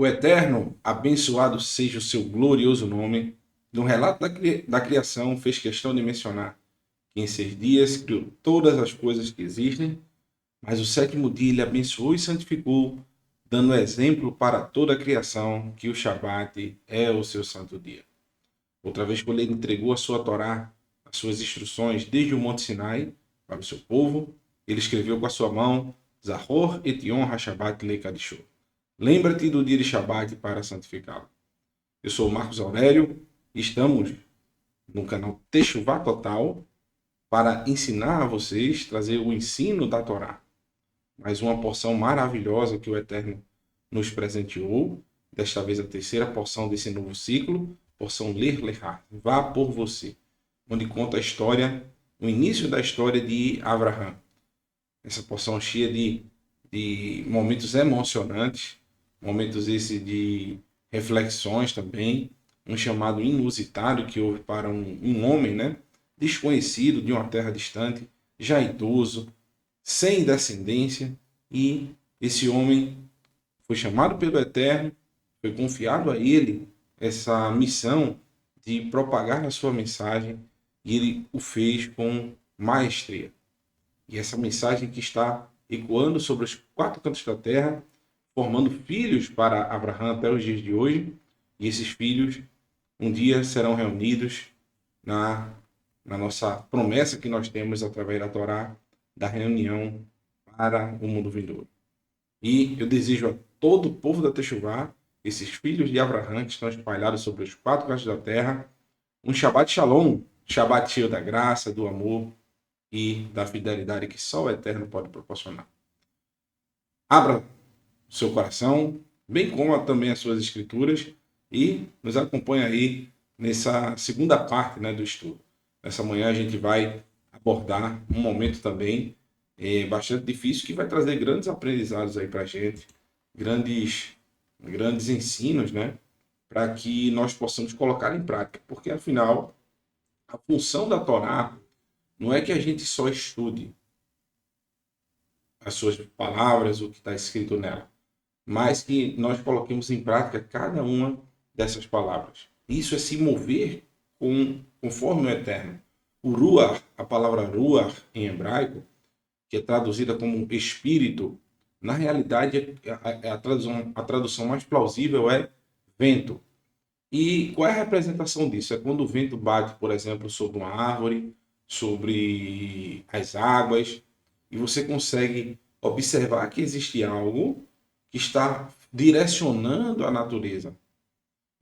O Eterno, abençoado seja o seu glorioso nome, no relato da criação fez questão de mencionar que em 6 dias criou todas as coisas que existem, mas o sétimo dia ele abençoou e santificou, dando exemplo para toda a criação que o Shabat é o seu santo dia. Outra vez, quando ele entregou a sua Torá, as suas instruções desde o Monte Sinai para o seu povo, ele escreveu com a sua mão Zahor et Yom HaShabbat Lekadisho. Lembra-te do dia de Shabat para santificá-lo. Eu sou o Marcos Aurélio e estamos no canal Techuvá Total para ensinar a vocês, trazer o ensino da Torá. Mais uma porção maravilhosa que o Eterno nos presenteou. Desta vez a terceira porção desse novo ciclo, porção Ler Lehá, Vá por você, onde conta a história, o início da história de Abraham. Essa porção cheia de momentos emocionantes, momentos esse de reflexões também, um chamado inusitado que houve para um homem, né, desconhecido de uma terra distante, já idoso, sem descendência, e esse homem foi chamado pelo Eterno, foi confiado a ele essa missão de propagar a sua mensagem, e ele o fez com maestria. E essa mensagem que está ecoando sobre os 4 cantos da terra, formando filhos para Abraão até os dias de hoje, e esses filhos um dia serão reunidos na, na nossa promessa que nós temos através da Torá, da reunião para o mundo vindouro. E eu desejo a todo o povo da Techuvá, esses filhos de Abraão que estão espalhados sobre os 4 cantos da terra, um Shabbat Shalom, Shabbat cheio da graça, do amor e da fidelidade que só o Eterno pode proporcionar. Abra o seu coração, bem como também as suas escrituras, e nos acompanhe aí nessa segunda parte, né, do estudo. Nessa manhã a gente vai abordar um momento também bastante difícil que vai trazer grandes aprendizados aí para a gente, grandes ensinos, né, para que nós possamos colocar em prática, porque afinal a função da Torá não é que a gente só estude as suas palavras, o que está escrito nela, mas que nós coloquemos em prática cada uma dessas palavras. Isso é se mover conforme o Eterno. O Ruach, a palavra Ruach em hebraico, que é traduzida como espírito, na realidade a tradução mais plausível é vento. E qual é a representação disso? É quando o vento bate, por exemplo, sobre uma árvore, sobre as águas, e você consegue observar que existe algo que está direcionando a natureza.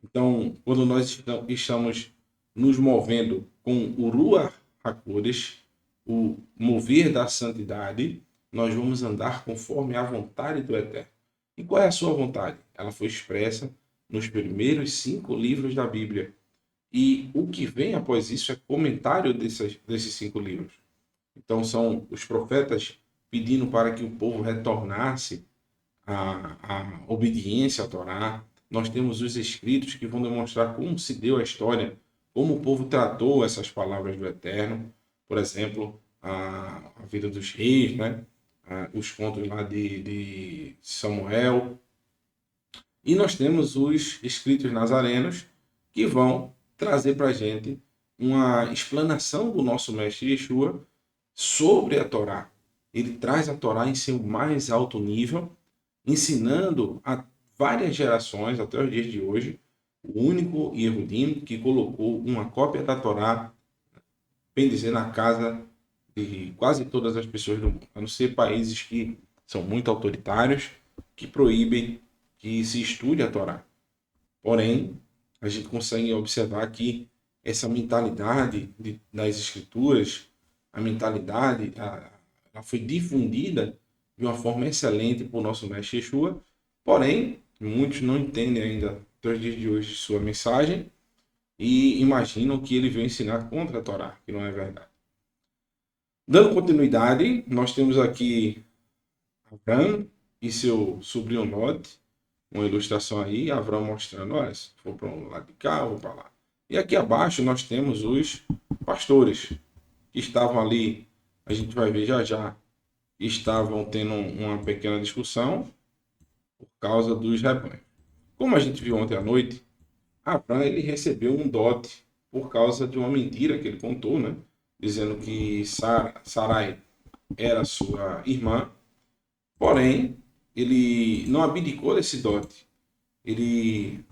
Então, quando nós estamos nos movendo com o Ruach HaKodesh, o mover da santidade, nós vamos andar conforme a vontade do Eterno. E qual é a sua vontade? Ela foi expressa nos primeiros 5 livros da Bíblia. E o que vem após isso é comentário desses 5 livros. Então, são os profetas pedindo para que o povo retornasse à obediência à Torá. Nós temos os escritos que vão demonstrar como se deu a história, como o povo tratou essas palavras do Eterno. Por exemplo, a vida dos reis, né? Os contos lá de Samuel. E nós temos os escritos nazarenos que vão trazer para a gente uma explanação do nosso mestre Yeshua sobre a Torá. Ele traz a Torá em seu mais alto nível, ensinando a várias gerações até os dias de hoje, o único Yehudim que colocou uma cópia da Torá, bem dizer, na casa de quase todas as pessoas do mundo, a não ser países que são muito autoritários, que proíbem que se estude a Torá. Porém, a gente consegue observar que essa mentalidade das escrituras, a mentalidade, ela foi difundida de uma forma excelente por nosso mestre Yeshua, porém, muitos não entendem ainda, até os dias de hoje, sua mensagem e imaginam que ele veio ensinar contra a Torá, que não é verdade. Dando continuidade, nós temos aqui Abraão e seu sobrinho Lot, uma ilustração aí, Abraão mostrando, olha, se for para um lado de cá, eu vou para lá. E aqui abaixo nós temos os pastores, que estavam ali, a gente vai ver já já, estavam tendo uma pequena discussão por causa dos rebanhos. Como a gente viu ontem à noite, Abrão ele recebeu um dote por causa de uma mentira que ele contou, né? Dizendo que Sarai era sua irmã, porém, ele não abdicou desse dote. Ele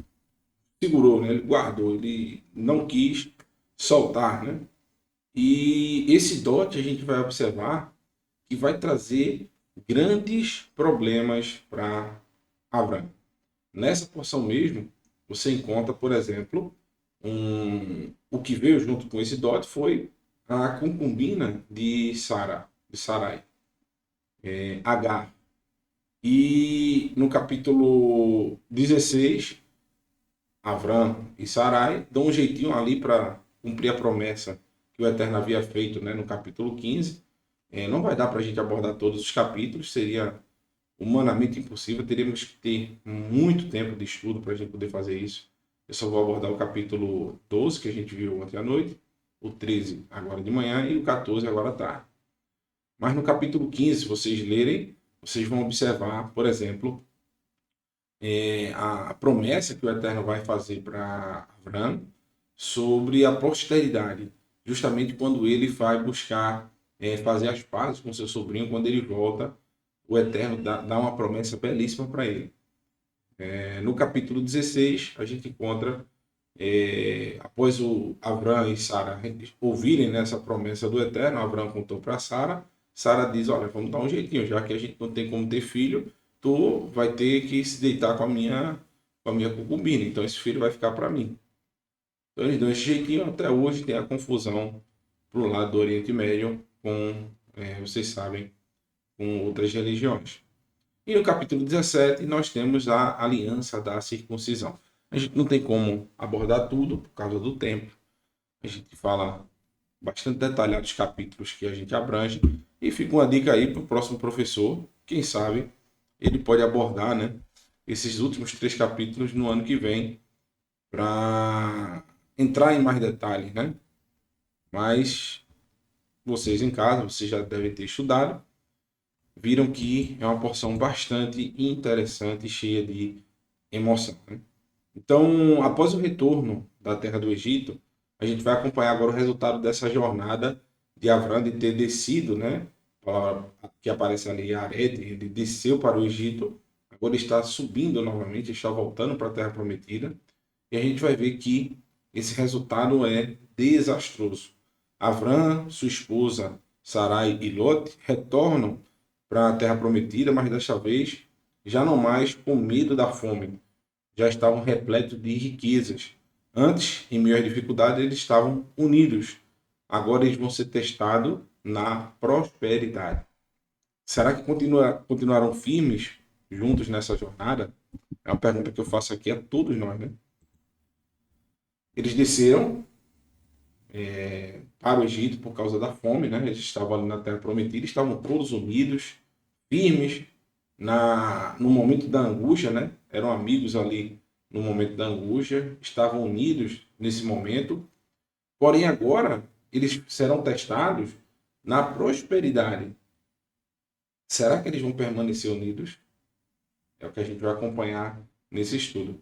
segurou, né? Ele guardou, ele não quis soltar, né? E esse dote a gente vai observar que vai trazer grandes problemas para Abraão. Nessa porção mesmo, você encontra, por exemplo, o que veio junto com esse dote foi a concubina de Sarai, Agar. E no capítulo 16, Avram e Sarai dão um jeitinho ali para cumprir a promessa que o Eterno havia feito, né, no capítulo 15. Não vai dar para a gente abordar todos os capítulos, seria humanamente impossível, teríamos que ter muito tempo de estudo para a gente poder fazer isso. Eu só vou abordar o capítulo 12, que a gente viu ontem à noite, o 13 agora de manhã e o 14 agora à tarde. Mas no capítulo 15, se vocês lerem, vocês vão observar, por exemplo, a promessa que o Eterno vai fazer para Abraão sobre a posteridade, justamente quando ele vai buscar fazer as pazes com seu sobrinho, quando ele volta, o Eterno dá uma promessa belíssima para ele. No capítulo 16, a gente encontra, após o Abraão e Sara ouvirem essa promessa do Eterno, Abraão contou para Sara, Sara diz, olha, vamos dar um jeitinho, já que a gente não tem como ter filho, tu vai ter que se deitar com a minha concubina, então esse filho vai ficar para mim. Então eles dão esse jeitinho, até hoje tem a confusão para o lado do Oriente Médio com, vocês sabem, com outras religiões. E no capítulo 17 nós temos a aliança da circuncisão. A gente não tem como abordar tudo por causa do tempo. A gente fala bastante detalhado os capítulos que a gente abrange. E fica uma dica aí para o próximo professor. Quem sabe ele pode abordar, né, esses últimos 3 capítulos no ano que vem para entrar em mais detalhes, né? Mas vocês em casa, vocês já devem ter estudado, viram que é uma porção bastante interessante e cheia de emoção, né? Então, após o retorno da terra do Egito, a gente vai acompanhar agora o resultado dessa jornada de Avram de ter descido, né? A palavra que aparece ali, Ared, ele desceu para o Egito, agora está subindo novamente, está voltando para a terra prometida, e a gente vai ver que esse resultado é desastroso. Avram, sua esposa Sarai e Lot retornam para a terra prometida, mas desta vez já não mais com medo da fome, já estavam repletos de riquezas. Antes, em meio às dificuldades, eles estavam unidos. Agora eles vão ser testados na prosperidade. Será que continuaram firmes juntos nessa jornada? É uma pergunta que eu faço aqui a todos nós, né? Eles desceram para o Egito por causa da fome, né? Eles estavam ali na Terra Prometida, estavam todos unidos, firmes, no momento da angústia, né? Eram amigos ali no momento da angústia, estavam unidos nesse momento. Porém, agora eles serão testados na prosperidade. Será que eles vão permanecer unidos? É o que a gente vai acompanhar nesse estudo.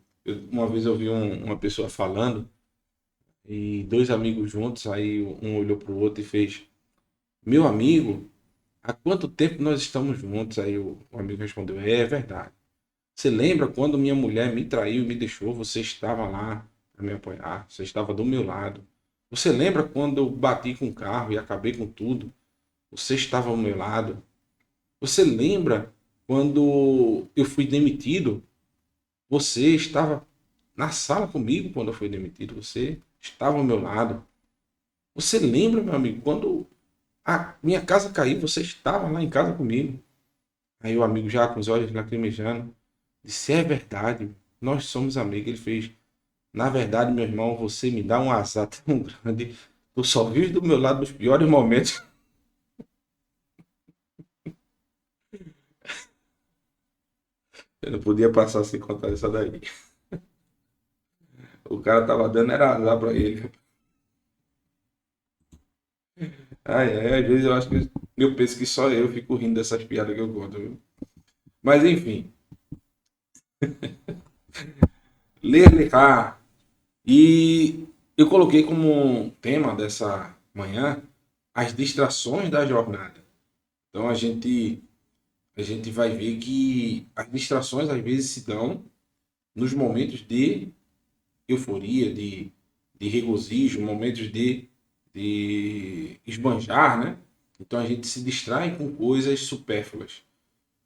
Uma vez eu vi uma pessoa falando e 2 amigos juntos, aí um olhou para o outro e fez: Meu amigo, há quanto tempo nós estamos juntos? Aí o amigo respondeu: É verdade. Você lembra quando minha mulher me traiu e me deixou? Você estava lá para me apoiar, você estava do meu lado. Você lembra quando eu bati com o carro e acabei com tudo? Você estava ao meu lado. Você lembra quando eu fui demitido? Você estava na sala comigo quando eu fui demitido. Você estava ao meu lado. Você lembra, meu amigo, quando a minha casa caiu? Você estava lá em casa comigo. Aí o amigo já com os olhos lacrimejando disse: É verdade, nós somos amigos. Ele fez: Na verdade, meu irmão, você me dá um azar tão grande. Tu só vive do meu lado nos piores momentos. Eu não podia passar sem contar essa daí. O cara tava dando era azar pra ele. Ai, ai, às vezes eu acho que eu penso que só eu fico rindo dessas piadas que eu conto, viu? Mas enfim, Ler. E eu coloquei como tema dessa manhã as distrações da jornada. Então a gente vai ver que as distrações às vezes se dão nos momentos de euforia, de regozijo, momentos de esbanjar, né? Então a gente se distrai com coisas supérfluas.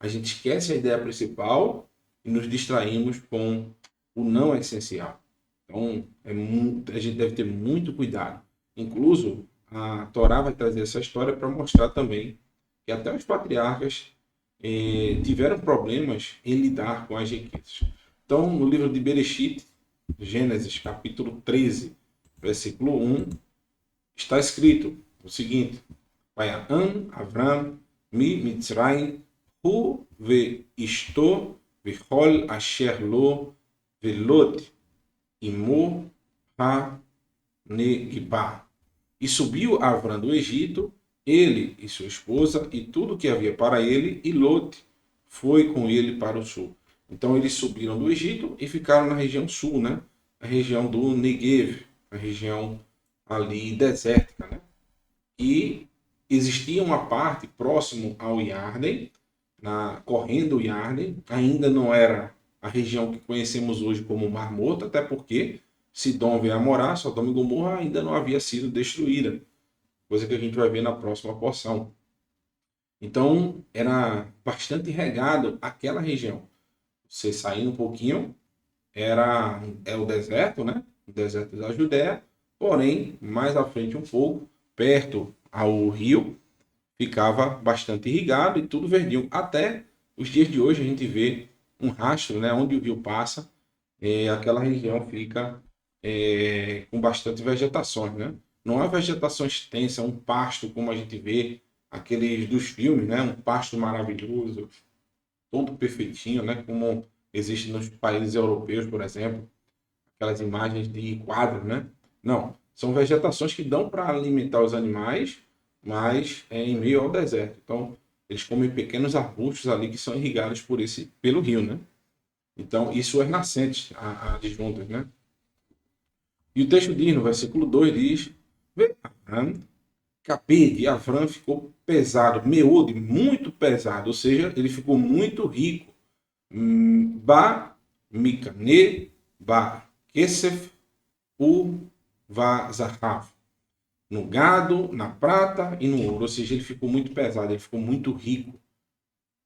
A gente esquece a ideia principal e nos distraímos com o não essencial. Então a gente deve ter muito cuidado. Incluso a Torá vai trazer essa história para mostrar também que até os patriarcas tiveram problemas em lidar com as riquezas. Então, no livro de Bereshit, Gênesis, capítulo 13, versículo 1, está escrito o seguinte: Vayam Avram mi Mitzrayim hu veishto v'chol asher lo velot imo ha-negibah. E subiu Avram do Egito, ele e sua esposa, e tudo que havia para ele, e Lot foi com ele para o sul. Então eles subiram do Egito e ficaram na região sul, né? A região do Negev, a região ali desértica, né? E existia uma parte próximo ao Yarden, correndo o Yarden, ainda não era a região que conhecemos hoje como Mar Morto, até porque Sidom veio a morar, Sodoma e Gomorra ainda não havia sido destruída, coisa que a gente vai ver na próxima porção. Então, era bastante regado aquela região. Você saindo um pouquinho, é o deserto, né? O deserto da Judéia, porém, mais à frente um pouco, perto ao rio, ficava bastante irrigado e tudo verdinho. Até os dias de hoje a gente vê um rastro, né? Onde o rio passa, aquela região fica com bastante vegetações, né? Não é vegetação extensa, um pasto como a gente vê aqueles dos filmes, né? Um pasto maravilhoso, todo perfeitinho, né? Como existe nos países europeus, por exemplo, aquelas imagens de quadros, né? Não, são vegetações que dão para alimentar os animais, mas é em meio ao deserto. Então, eles comem pequenos arbustos ali que são irrigados pelo rio, né? Então, isso é nascente, adjuntas, né? E o texto diz, no versículo 2, diz: Capê de Avram ficou pesado, Meode, muito pesado, ou seja, ele ficou muito rico. Ba Mikane, Ba Kesef, U Vazahav. No gado, na prata e no ouro. Ou seja, ele ficou muito pesado, ele ficou muito rico.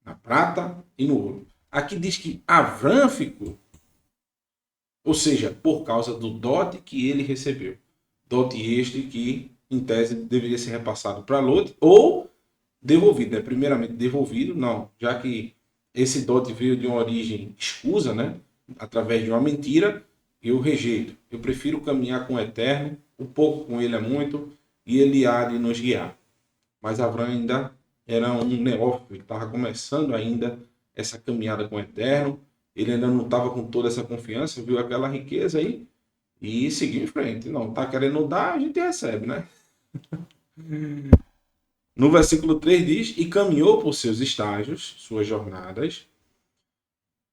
Na prata e no ouro. Aqui diz que Avram ficou. Ou seja, por causa do dote que ele recebeu. Dote este que, em tese, deveria ser repassado para Lot ou devolvido. Primeiramente devolvido, não. Já que esse dote veio de uma origem escusa, né? Através de uma mentira, eu rejeito. Eu prefiro caminhar com o Eterno, o pouco com ele é muito, e ele há de nos guiar. Mas Abraão ainda era um neófito, ele estava começando ainda essa caminhada com o Eterno, ele ainda não estava com toda essa confiança, viu aquela riqueza aí e seguiu em frente. Não, está querendo dar, a gente recebe, né? No versículo 3 diz: E caminhou por seus estágios, suas jornadas,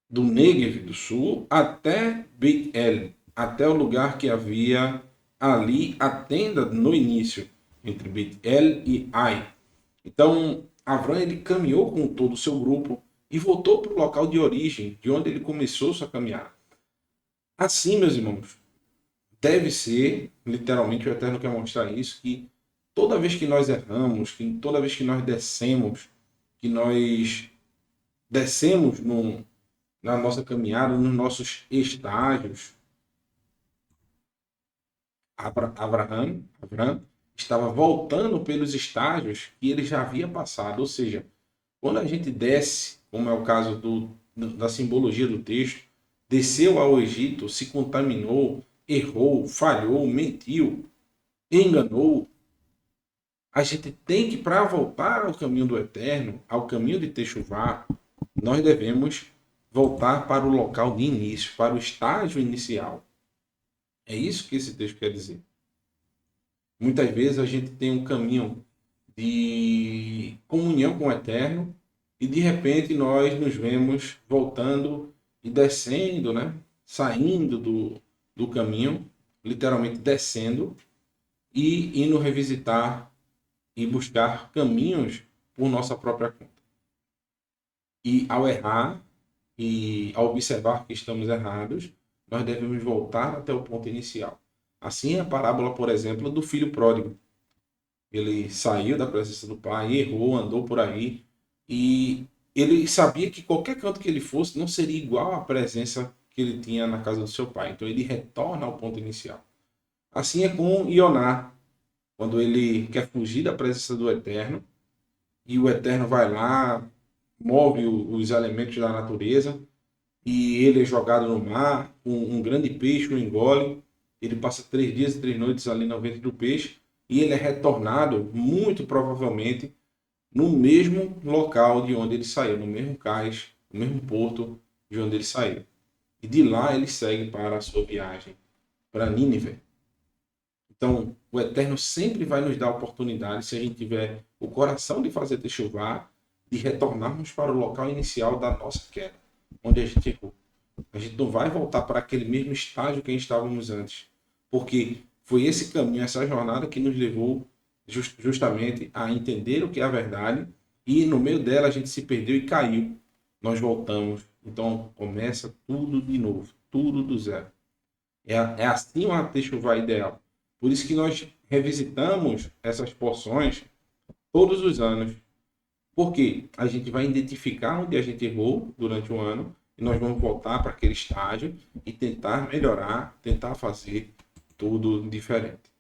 do Negev do sul até Beit-El, até o lugar que havia ali a tenda no início, entre Beit-El e Ai. Então, Avram ele caminhou com todo o seu grupo e voltou para o local de origem, de onde ele começou sua caminhada. Assim, meus irmãos, deve ser, literalmente, o Eterno quer mostrar isso, que toda vez que nós erramos, que toda vez que nós descemos na nossa caminhada, nos nossos estágios, Abraham estava voltando pelos estágios que ele já havia passado. Ou seja, quando a gente desce, como é o caso da simbologia do texto, desceu ao Egito, se contaminou, errou, falhou, mentiu, enganou, a gente tem que, para voltar ao caminho do Eterno, ao caminho de Techuvá, nós devemos voltar para o local de início, para o estágio inicial. É isso que esse texto quer dizer. Muitas vezes a gente tem um caminho de comunhão com o Eterno e de repente nós nos vemos voltando e descendo, né? saindo do caminho, literalmente descendo e indo revisitar e buscar caminhos por nossa própria conta. E ao errar e ao observar que estamos errados, nós devemos voltar até o ponto inicial. Assim é a parábola, por exemplo, do filho pródigo. Ele saiu da presença do pai, errou, andou por aí e ele sabia que qualquer canto que ele fosse não seria igual à presença que ele tinha na casa do seu pai. Então ele retorna ao ponto inicial. Assim é com Ioná, quando ele quer fugir da presença do Eterno e o Eterno vai lá, move os elementos da natureza e ele é jogado no mar, um grande peixe o engole, ele passa 3 dias e 3 noites ali no ventre do peixe e ele é retornado, muito provavelmente, no mesmo local de onde ele saiu, no mesmo cais, no mesmo porto de onde ele saiu. E de lá ele segue para a sua viagem para Nínive. Então, o Eterno sempre vai nos dar oportunidade, se a gente tiver o coração de fazer techuvá, de retornarmos para o local inicial da nossa queda, onde a gente errou. A gente não vai voltar para aquele mesmo estágio que estávamos antes, porque foi esse caminho, essa jornada que nos levou justamente a entender o que é a verdade e no meio dela a gente se perdeu e caiu. Nós voltamos. Então começa tudo de novo, tudo do zero. É assim uma techuvá ideal. Por isso que nós revisitamos essas porções todos os anos. Porque a gente vai identificar onde a gente errou durante o ano e nós vamos voltar para aquele estágio e tentar melhorar, tentar fazer tudo diferente.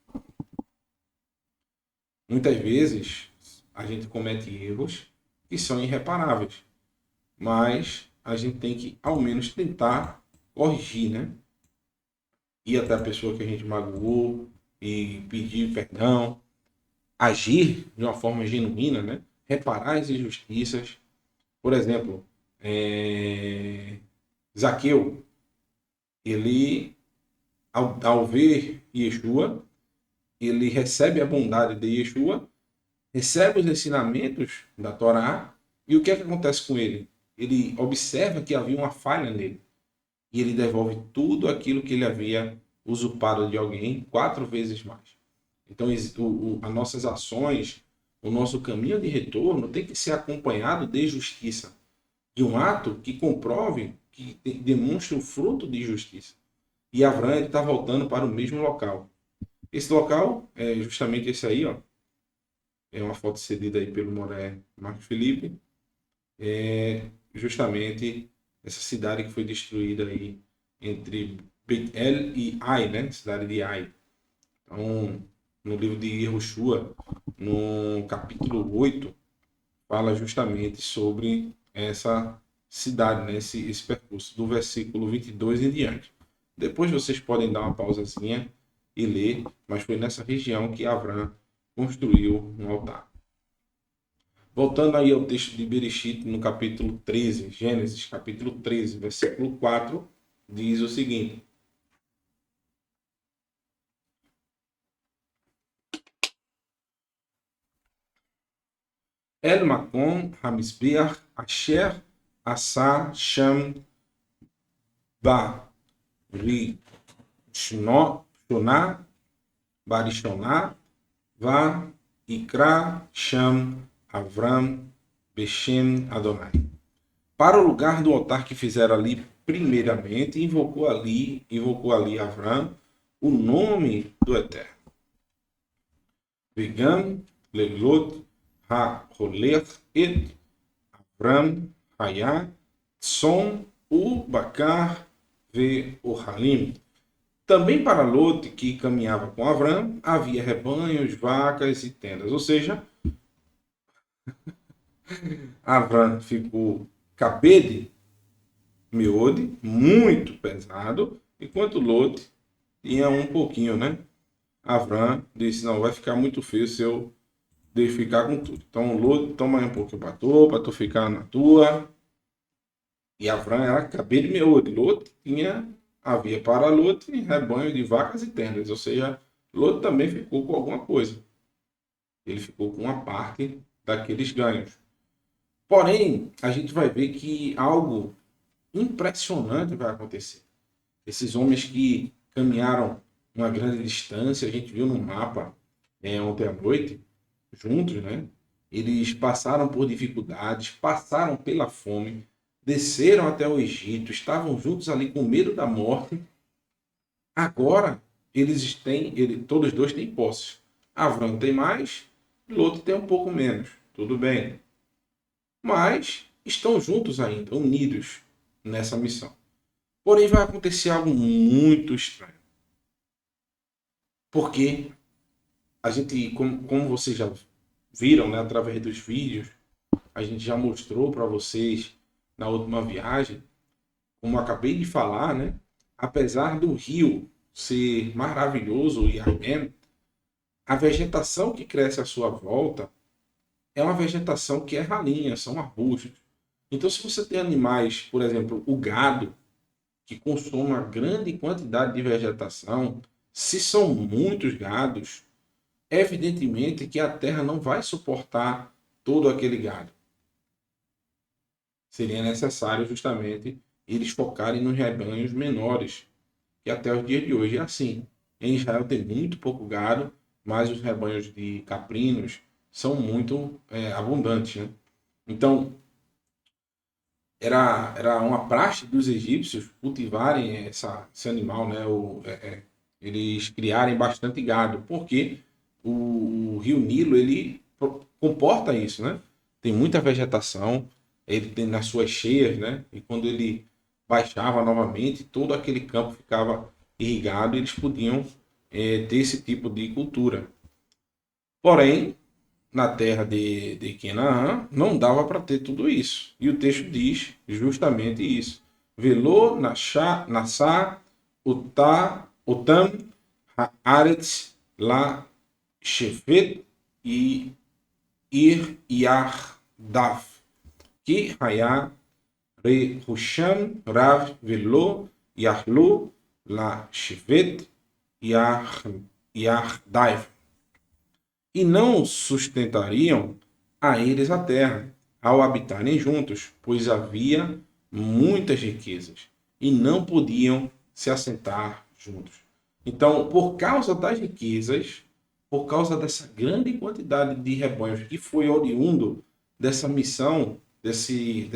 Muitas vezes a gente comete erros que são irreparáveis, mas a gente tem que ao menos tentar corrigir, né? Ir até a pessoa que a gente magoou e pedir perdão, agir de uma forma genuína, né? Reparar as injustiças. Por exemplo, Zaqueu, ele, ao ver Yeshua, ele recebe a bondade de Yeshua, recebe os ensinamentos da Torá, e o que é que acontece com ele? Ele observa que havia uma falha nele, e ele devolve tudo aquilo que ele havia usurpado de alguém 4 vezes mais. Então, as nossas ações, o nosso caminho de retorno tem que ser acompanhado de justiça, de um ato que comprove, que demonstre o fruto de justiça. E Abraão está voltando para o mesmo local. Esse local é justamente esse aí, ó. É uma foto cedida aí pelo Moré Marco Felipe. É justamente essa cidade que foi destruída aí entre Bet-El e Ai, né? Cidade de Ai. Então, no livro de Yehoshua, no capítulo 8, fala justamente sobre essa cidade, né? esse percurso, do versículo 22 em diante. Depois vocês podem dar uma pausazinha e ler, mas foi nessa região que Abraão construiu um altar. Voltando aí ao texto de Bereshit, no capítulo 13, Gênesis, capítulo 13, versículo 4, diz o seguinte: El Makom Hamizbeach Asher Asa Sham Ba Ri Shona Barishona Va Ikra Sham Avram Beshem Adonai. Para o lugar do altar que fizeram ali, primeiramente, invocou ali Avram o nome do Eterno. Vegam Lelot Ha-Holech Et Avram Hayah Tson U-Bakar Ve-Ohalim. Também para Lot, que caminhava com Avram, havia rebanhos, vacas e tendas. Ou seja, Avram ficou cabede, meode, muito pesado, enquanto Lot tinha um pouquinho, né? Avram disse, não, vai ficar muito feio se eu deixo ficar com tudo. Então, Lot, toma aí um pouquinho para tu ficar na tua. E Avram era cabede, meode. Lot havia para Lot rebanho de vacas e tendas, ou seja, Lot também ficou com alguma coisa. Ele ficou com uma parte daqueles ganhos. Porém, a gente vai ver que algo impressionante vai acontecer. Esses homens que caminharam uma grande distância, a gente viu no mapa ontem à noite, juntos, né? Eles passaram por dificuldades, passaram pela fome, desceram até o Egito, estavam juntos ali com medo da morte. Agora, todos dois têm posses. Avram tem mais, Lot tem um pouco menos. Tudo bem. Mas estão juntos ainda, unidos nessa missão. Porém, vai acontecer algo muito estranho. Porque a gente, como vocês já viram, né, através dos vídeos, a gente já mostrou para vocês na última viagem, como eu acabei de falar, né, apesar do rio ser maravilhoso e ameno, a vegetação que cresce à sua volta é uma vegetação que é ralinha, são arbustos. Então, se você tem animais, por exemplo, o gado, que consome uma grande quantidade de vegetação, se são muitos gados, evidentemente que a terra não vai suportar todo aquele gado. Seria necessário justamente eles focarem nos rebanhos menores, que até os dias de hoje é assim. Em Israel tem muito pouco gado, mas os rebanhos de caprinos são muito abundantes, né? Então, era uma praxe dos egípcios cultivarem esse animal, né? Eles criarem bastante gado, porque o rio Nilo ele comporta isso, né? Tem muita vegetação, ele tem nas suas cheias, né? E quando ele baixava novamente, todo aquele campo ficava irrigado e eles podiam ter esse tipo de cultura. Porém, na terra de Canaã, não dava para ter tudo isso. E o texto diz justamente isso. Velô, Nassá, Utam, Haaretz, La Shevet e Ir Yardav. Que Hayá, Re Husham, Rav, Velô, Yahlu, La Shevet, Yardav. E não sustentariam a eles a terra, ao habitarem juntos, pois havia muitas riquezas, e não podiam se assentar juntos. Então, por causa das riquezas, por causa dessa grande quantidade de rebanhos que foi oriundo dessa missão, desse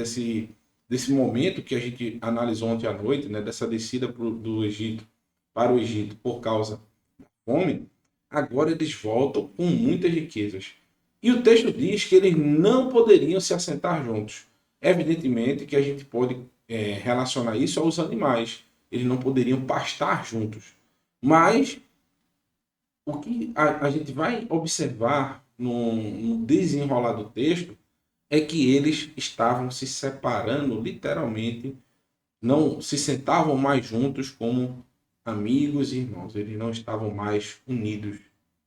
momento que a gente analisou ontem à noite, né, dessa descida do Egito para o Egito por causa da fome, agora eles voltam com muitas riquezas. E o texto diz que eles não poderiam se assentar juntos. Evidentemente que a gente pode relacionar isso aos animais. Eles não poderiam pastar juntos. Mas o que a gente vai observar no desenrolar do texto é que eles estavam se separando literalmente, não se sentavam mais juntos como amigos e irmãos. Eles não estavam mais unidos.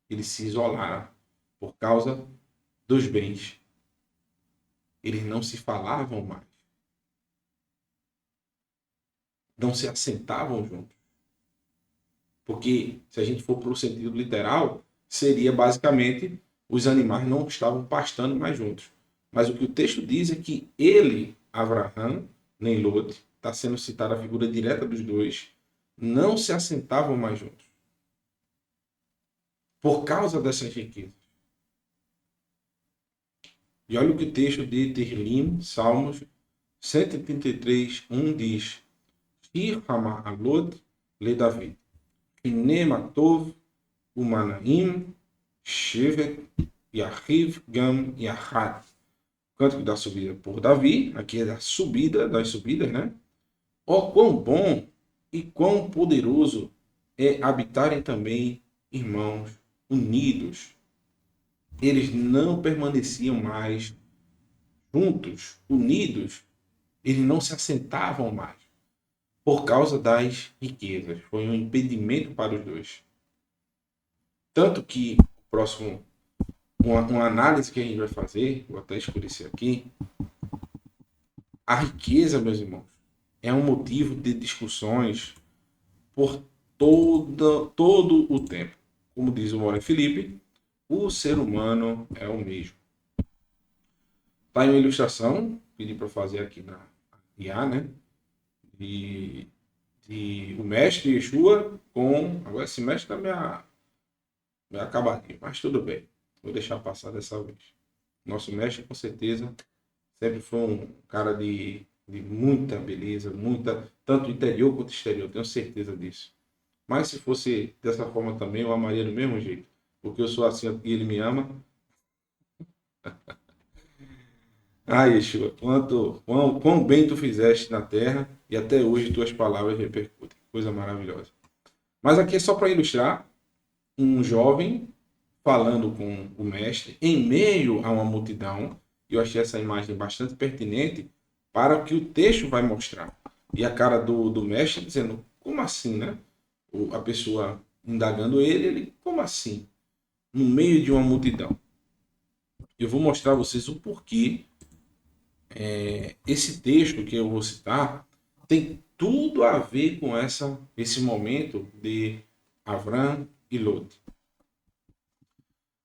Eles se isolaram por causa dos bens. Eles não se falavam mais. Não se assentavam juntos. Porque, se a gente for para o sentido literal, seria basicamente os animais não estavam pastando mais juntos. Mas o que o texto diz é que ele, Abraão, nem Lot, está sendo citada a figura direta dos dois, não se assentavam mais juntos. Por causa dessas riquezas. E olha o que o texto de Terlim, Salmos 133, 1 diz: Shir Hama'alot le David, Hine Matov Umanaim Shevet Yahiv Gam Yahad. Cântico da subida por Davi, aqui é da subida, das subidas, né? Ó, quão bom e quão poderoso é habitarem também irmãos unidos. Eles não permaneciam mais juntos, unidos, eles não se assentavam mais por causa das riquezas. Foi um impedimento para os dois. Tanto que o próximo, uma análise que a gente vai fazer, vou até escurecer aqui, a riqueza, meus irmãos, é um motivo de discussões por todo o tempo. Como diz o Moura Felipe, o ser humano é o mesmo. Está em uma ilustração, pedi para fazer aqui na IA, né? De o mestre Yeshua com... Agora esse mestre tá meio acabadinho, mas tudo bem. Vou deixar passar dessa vez. Nosso mestre, com certeza, sempre foi um cara de muita beleza, tanto interior quanto exterior, tenho certeza disso. Mas se fosse dessa forma também, eu amaria do mesmo jeito. Porque eu sou assim e ele me ama. Ah, Yeshua, quão bem tu fizeste na terra e até hoje tuas palavras repercutem. Coisa maravilhosa. Mas aqui é só para ilustrar um jovem falando com o mestre em meio a uma multidão. Eu achei essa imagem bastante pertinente para o que o texto vai mostrar. E a cara do mestre dizendo, como assim, né? A pessoa indagando ele, como assim? No meio de uma multidão. Eu vou mostrar a vocês o porquê esse texto que eu vou citar tem tudo a ver com esse momento de Avram e Lot.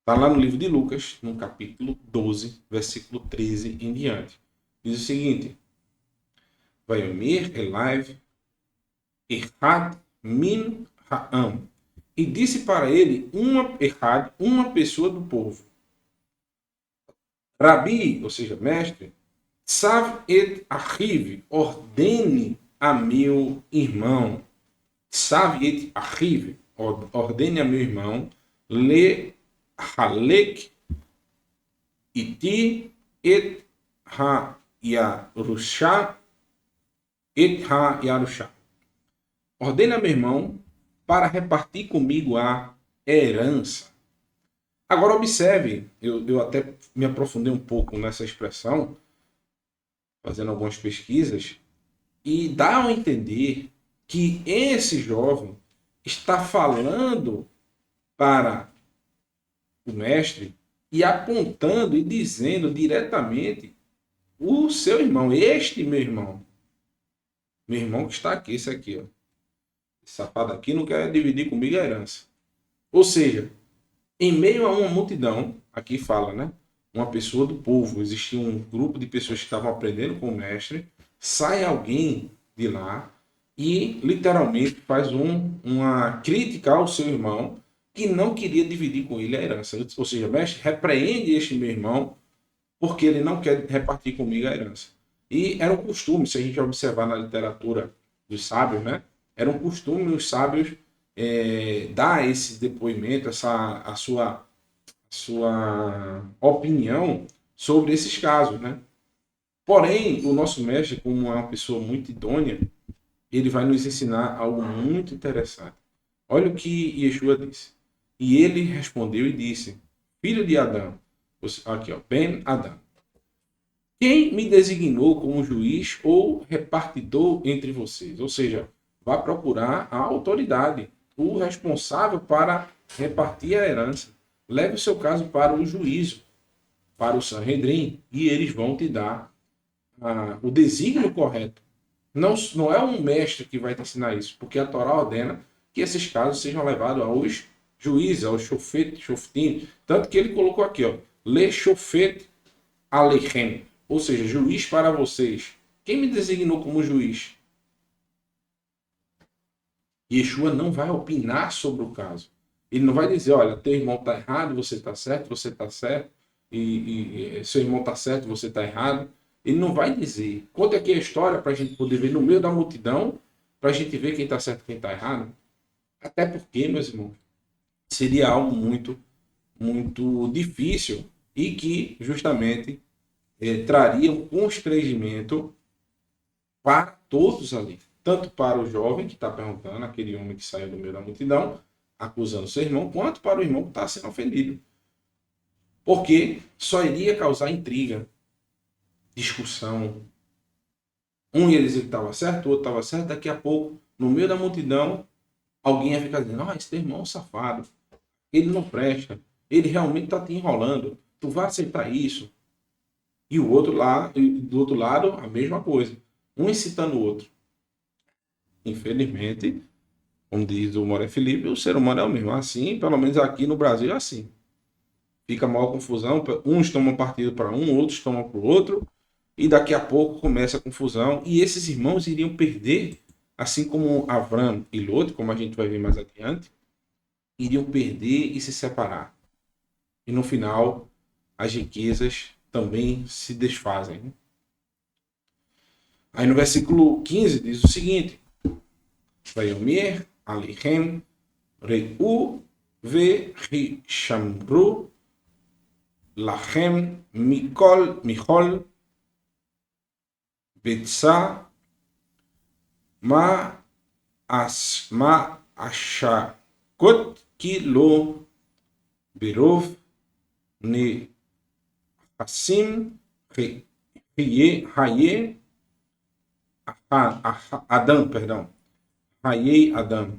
Está lá no livro de Lucas, no capítulo 12, versículo 13 em diante. Diz o seguinte: Vaiomir Elaiv Erhad Min Ha'am. E disse para ele uma pessoa do povo. Rabi, ou seja, mestre, Sav et Achiv, ordene a meu irmão. Sav et Achiv, ordene a meu irmão, le halek iti et ha yarusha Ordene a meu irmão para repartir comigo a herança. Agora observe, eu até me aprofundei um pouco nessa expressão, fazendo algumas pesquisas, e dá a entender que esse jovem está falando para o mestre e apontando e dizendo diretamente o seu irmão, este meu irmão que está aqui, esse aqui, ó. Esse safado aqui não quer dividir comigo a herança. Ou seja, em meio a uma multidão, aqui fala, né? Uma pessoa do povo, existia um grupo de pessoas que estavam aprendendo com o mestre, sai alguém de lá e literalmente faz uma crítica ao seu irmão que não queria dividir com ele a herança. Ou seja, mestre, repreende este meu irmão porque ele não quer repartir comigo a herança. E era um costume, se a gente observar na literatura dos sábios, né? Era um costume os sábios dar esse depoimento, a sua opinião sobre esses casos, né? Porém, o nosso mestre, como uma pessoa muito idônea, ele vai nos ensinar algo muito interessante. Olha o que Yeshua disse. E ele respondeu e disse, filho de Adão, aqui ó, Ben Adão, quem me designou como juiz ou repartidor entre vocês? Ou seja, vá procurar a autoridade, o responsável para repartir a herança. Leve o seu caso para o juízo, para o Sanhedrin, e eles vão te dar o desígnio correto. Não é um mestre que vai te ensinar isso, porque a Torá ordena que esses casos sejam levados aos juízes, aos shoftim. Tanto que ele colocou aqui, ó, le shofet alechem, ou seja, juiz para vocês. Quem me designou como juiz? Yeshua não vai opinar sobre o caso. Ele não vai dizer, olha, teu irmão está errado, você está certo, e seu irmão está certo, você está errado. Ele não vai dizer. Conta aqui a história para a gente poder ver no meio da multidão, para a gente ver quem está certo e quem está errado. Até porque, meus irmãos, seria algo muito, muito difícil e que justamente traria um constrangimento para todos ali. Tanto para o jovem que está perguntando, aquele homem que saiu do meio da multidão, acusando seu irmão, quanto para o irmão que está sendo ofendido. Porque só iria causar intriga, discussão. Um ia dizer que estava certo, o outro estava certo, daqui a pouco, no meio da multidão, alguém ia ficar dizendo, esse teu irmão é um safado, ele não presta, ele realmente está te enrolando, tu vai aceitar isso. E o outro lá, do outro lado, a mesma coisa. Um incitando o outro. Infelizmente, como diz o Moré Felipe, o ser humano é o mesmo. Assim, pelo menos aqui no Brasil é assim. Fica maior confusão, uns tomam partido para um, outros tomam para o outro, e daqui a pouco começa a confusão, e esses irmãos iriam perder assim como Avram e Lot, como a gente vai ver mais adiante, iriam perder e se separar. E no final, as riquezas também se desfazem. Né? Aí no versículo 15 diz o seguinte: Vayomer Alechem Reu Vehishamru Lachem Michol Betza Ma Ashakot Kilo Berov Ne Hassim Haye Adam, perdão. Haye Adam.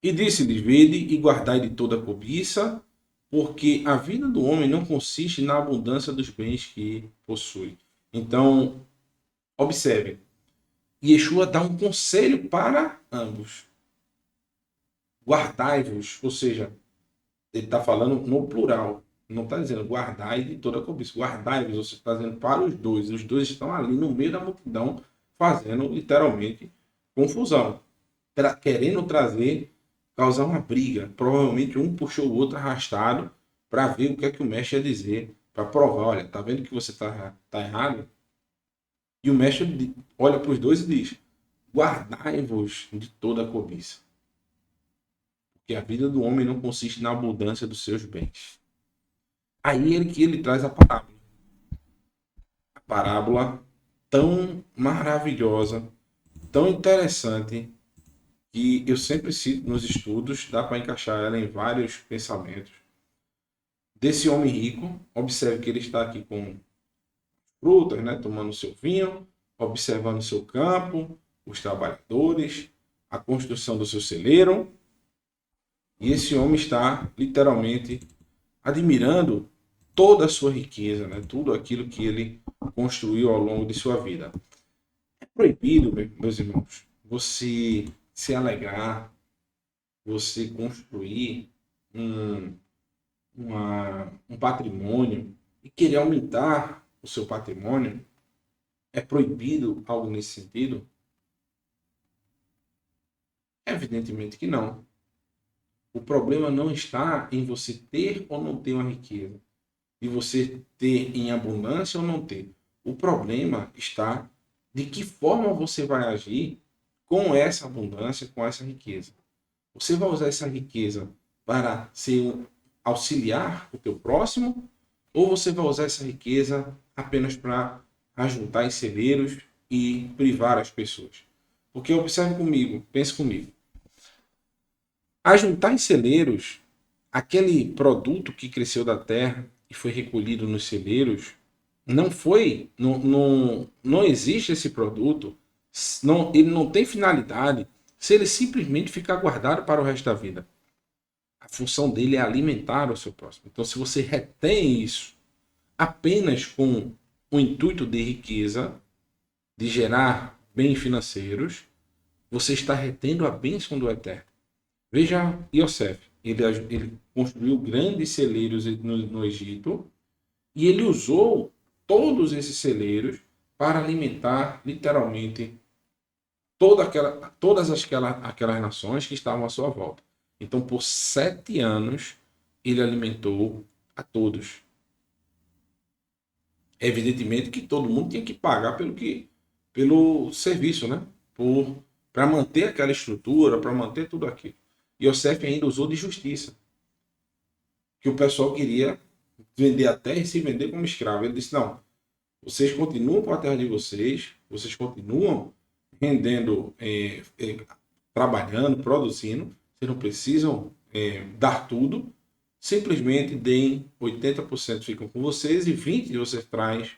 E disse-lhes: Vede e guardai de toda cobiça, porque a vida do homem não consiste na abundância dos bens que possui. Então, observe. Yeshua dá um conselho para ambos. Guardai-vos, ou seja, ele está falando no plural. Não está dizendo guardai de toda cobiça. Guardai-vos, você está dizendo para os dois. Os dois estão ali no meio da multidão, fazendo literalmente confusão. Querendo causar uma briga. Provavelmente um puxou o outro arrastado para ver o que é que o mestre ia dizer. Para provar, olha, tá vendo que você tá errado? E o mestre olha para os dois e diz: guardai-vos de toda a cobiça. Porque a vida do homem não consiste na abundância dos seus bens. Aí ele traz a parábola. A parábola tão maravilhosa, tão interessante, que eu sempre cito nos estudos, dá para encaixar ela em vários pensamentos. Desse homem rico, observe que ele está aqui com frutas, né, tomando seu vinho, observando seu campo, os trabalhadores, a construção do seu celeiro. E esse homem está literalmente admirando toda a sua riqueza, né? Tudo aquilo que ele construiu ao longo de sua vida. É proibido, meus irmãos, você se alegrar, você construir um patrimônio e querer aumentar o seu patrimônio. É proibido algo nesse sentido? Evidentemente que não. O problema não está em você ter ou não ter uma riqueza, de você ter em abundância ou não ter. O problema está de que forma você vai agir com essa abundância, com essa riqueza. Você vai usar essa riqueza para auxiliar o teu próximo, ou você vai usar essa riqueza apenas para ajuntar em celeiros e privar as pessoas? Porque observe comigo, pense comigo. Ajuntar em celeiros, aquele produto que cresceu da terra e foi recolhido nos celeiros, não existe esse produto, ele não tem finalidade se ele simplesmente ficar guardado para o resto da vida. A função dele é alimentar o seu próximo. Então, se você retém isso apenas com o intuito de riqueza, de gerar bens financeiros, você está retendo a bênção do Eterno. Veja Yosef, ele construiu grandes celeiros no Egito e ele usou todos esses celeiros para alimentar literalmente todas aquelas nações que estavam à sua volta. Então, por 7 anos, ele alimentou a todos. Evidentemente que todo mundo tinha que pagar pelo serviço, né? Para manter aquela estrutura, para manter tudo aquilo. E Yosef ainda usou de justiça. Que o pessoal queria vender a terra e se vender como escravo. Ele disse: não, vocês continuam com a terra de vocês continuam rendendo, trabalhando, produzindo, vocês não precisam dar tudo, simplesmente deem 80% ficam com vocês e 20% vocês traz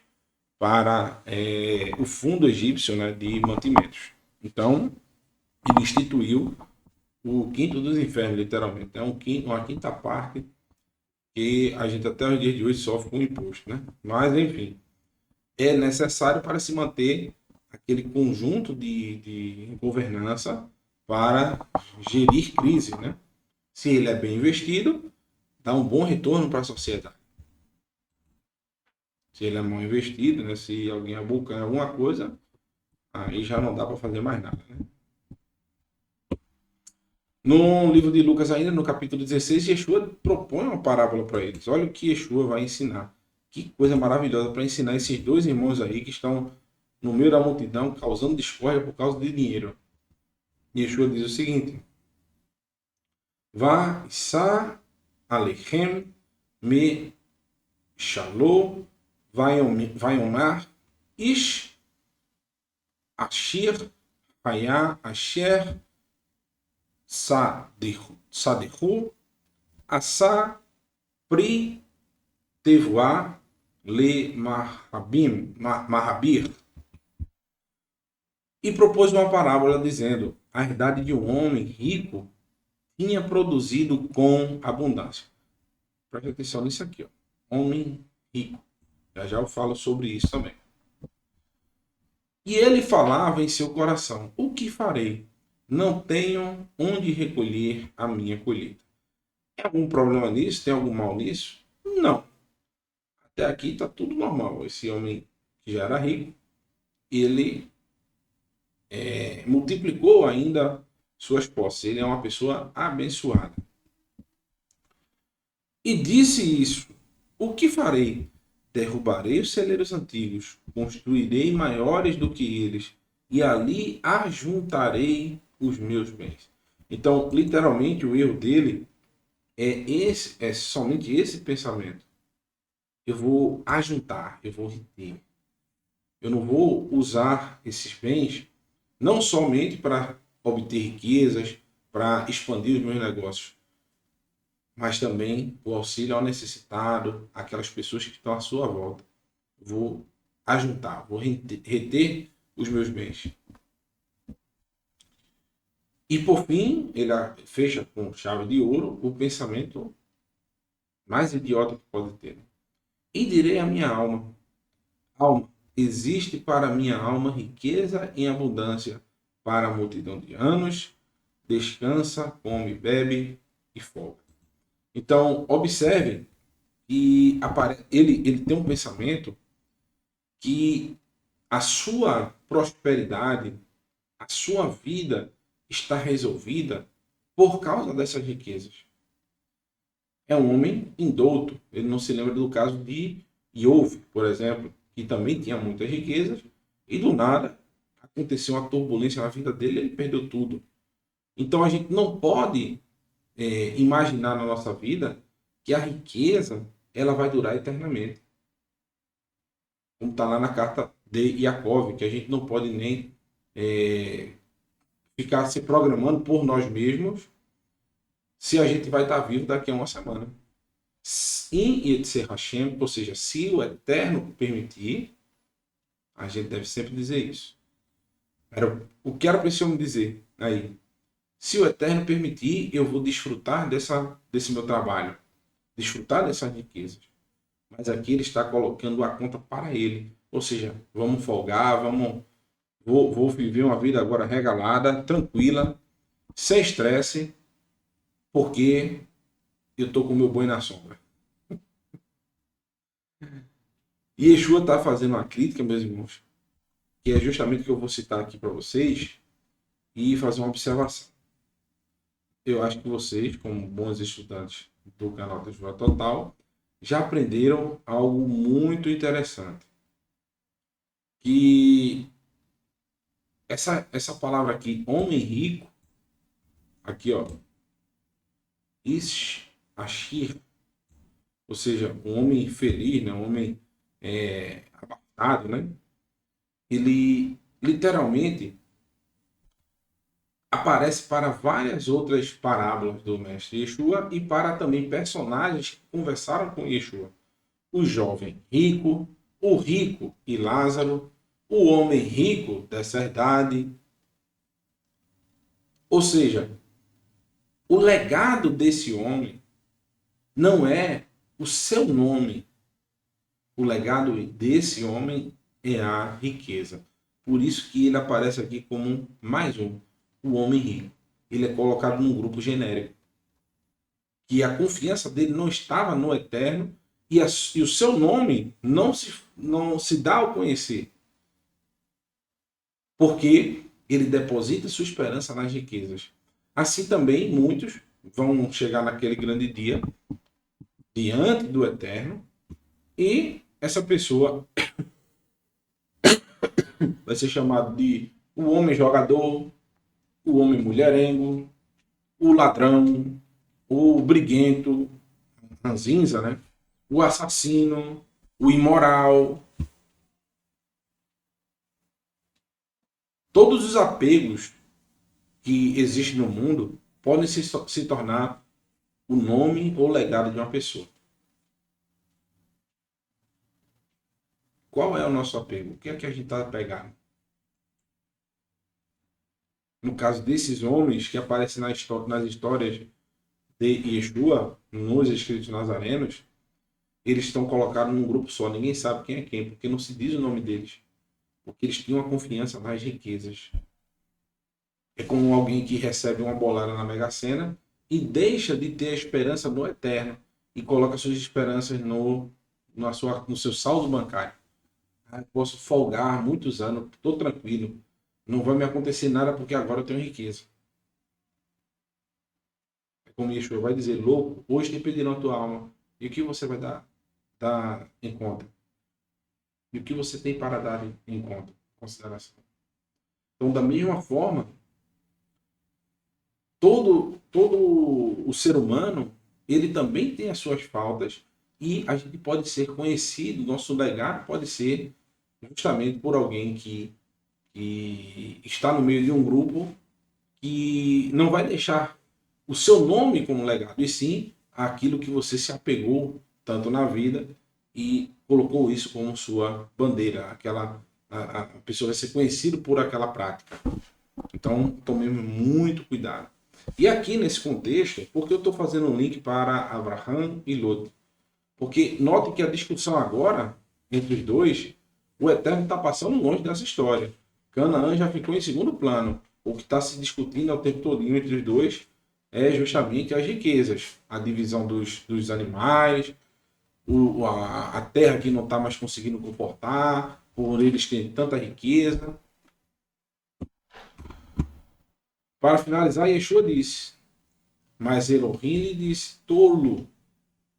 para o fundo egípcio, né, de mantimentos. Então, ele instituiu o quinto dos infernos, literalmente. É uma quinta parte que a gente até os dias de hoje sofre com o imposto, né? Mas, enfim, é necessário para se manter aquele conjunto de governança para gerir crise, né? Se ele é bem investido, dá um bom retorno para a sociedade. Se ele é mal investido, né? Se alguém abocanha alguma coisa, aí já não dá para fazer mais nada, né? No livro de Lucas, ainda no capítulo 16, Yeshua propõe uma parábola para eles. Olha o que Yeshua vai ensinar. Que coisa maravilhosa para ensinar esses dois irmãos aí que estão no meio da multidão, causando discórdia por causa de dinheiro. Yeshua diz o seguinte: Va sa alechem me shalom vayomar ish ashir haya asher sadehu asa pri tevoa le mahabir. E propôs uma parábola dizendo: a herdade de um homem rico tinha produzido com abundância. Preste atenção nisso aqui, ó. Homem rico. Já eu falo sobre isso também. E ele falava em seu coração: o que farei? Não tenho onde recolher a minha colheita. Tem algum problema nisso? Tem algum mal nisso? Não. Até aqui está tudo normal. Esse homem que já era rico, ele multiplicou ainda suas posses. Ele é uma pessoa abençoada. E disse isso: o que farei? Derrubarei os celeiros antigos, construirei maiores do que eles, e ali ajuntarei os meus bens. Então, literalmente, o erro dele é somente esse pensamento. Eu vou ajuntar, eu vou reter. Eu não vou usar esses bens não somente para obter riquezas, para expandir os meus negócios, mas também o auxílio ao necessitado, aquelas pessoas que estão à sua volta. Vou ajuntar, vou reter os meus bens. E por fim, ele fecha com chave de ouro o pensamento mais idiota que pode ter. E direi à minha alma: alma, existe para minha alma riqueza em abundância para a multidão de anos, descansa, come, bebe e folga. Então, observe que ele tem um pensamento que a sua prosperidade, a sua vida está resolvida por causa dessas riquezas. É um homem indouto. Ele não se lembra do caso de Iov, por exemplo, que também tinha muitas riquezas e do nada aconteceu uma turbulência na vida dele e ele perdeu tudo. Então a gente não pode imaginar na nossa vida que a riqueza ela vai durar eternamente. Como está lá na carta de Yaakov, que a gente não pode nem ficar se programando por nós mesmos se a gente vai estar vivo daqui a uma semana. Em Yetzer Hashem, ou seja, se o Eterno permitir, a gente deve sempre dizer isso. O que era para esse homem dizer aí? Se o Eterno permitir, eu vou desfrutar desse meu trabalho, desfrutar dessas riquezas. Mas aqui ele está colocando a conta para ele. Ou seja, vamos folgar, vou viver uma vida agora regalada, tranquila, sem estresse, porque eu estou com o meu boi na sombra. E Yeshua está fazendo uma crítica, meus irmãos, que é justamente o que eu vou citar aqui para vocês e fazer uma observação. Eu acho que vocês, como bons estudantes do canal Teshuvah Total, já aprenderam algo muito interessante. Que essa palavra aqui, homem rico, aqui ó, Ish Ashir, ou seja, um homem feliz, né? Um homem abastado, né? Ele literalmente aparece para várias outras parábolas do mestre Yeshua e para também personagens que conversaram com Yeshua. O jovem rico, o rico e Lázaro, o homem rico dessa herdade. Ou seja, o legado desse homem não é o seu nome. O legado desse homem é a riqueza. Por isso que ele aparece aqui como mais um, o homem rico. Ele é colocado num grupo genérico. Que a confiança dele não estava no eterno e o seu nome não se dá ao conhecer. Porque ele deposita sua esperança nas riquezas. Assim também muitos vão chegar naquele grande dia diante do Eterno e essa pessoa vai ser chamado de o homem jogador, o homem mulherengo, o ladrão, o briguento, ranzinza, né? O assassino, o imoral. Todos os apegos que existem no mundo podem se tornar o nome ou legado de uma pessoa. Qual é o nosso apego? O que é que a gente está apegado? No caso desses homens que aparecem nas histórias de Yeshua, nos escritos nazarenos, eles estão colocados num grupo só. Ninguém sabe quem é quem, porque não se diz o nome deles. Porque eles tinham uma confiança nas riquezas. É como alguém que recebe uma bolada na Mega Sena e deixa de ter a esperança no eterno e coloca suas esperanças no seu saldo bancário. Posso folgar muitos anos, estou tranquilo. Não vai me acontecer nada porque agora eu tenho riqueza. É como Yeshua vai dizer, louco, hoje te pedirão a tua alma. E o que você vai dar em conta? E o que você tem para dar em conta? Consideração. Então, da mesma forma, todo o ser humano, ele também tem as suas faltas e a gente pode ser conhecido, nosso legado pode ser justamente por alguém que está no meio de um grupo que não vai deixar o seu nome como legado, e sim aquilo que você se apegou tanto na vida e colocou isso como sua bandeira, a pessoa vai ser conhecida por aquela prática. Então, tomemos muito cuidado. E aqui nesse contexto, por que eu estou fazendo um link para Abraham e Lot? Porque note que a discussão agora, entre os dois, o Eterno está passando longe dessa história. Canaã já ficou em segundo plano. O que está se discutindo ao tempo todo entre os dois é justamente as riquezas. A divisão dos animais, a terra que não está mais conseguindo comportar, por eles terem tanta riqueza. Para finalizar, Yeshua disse, mas Elohim lhe disse, tolo,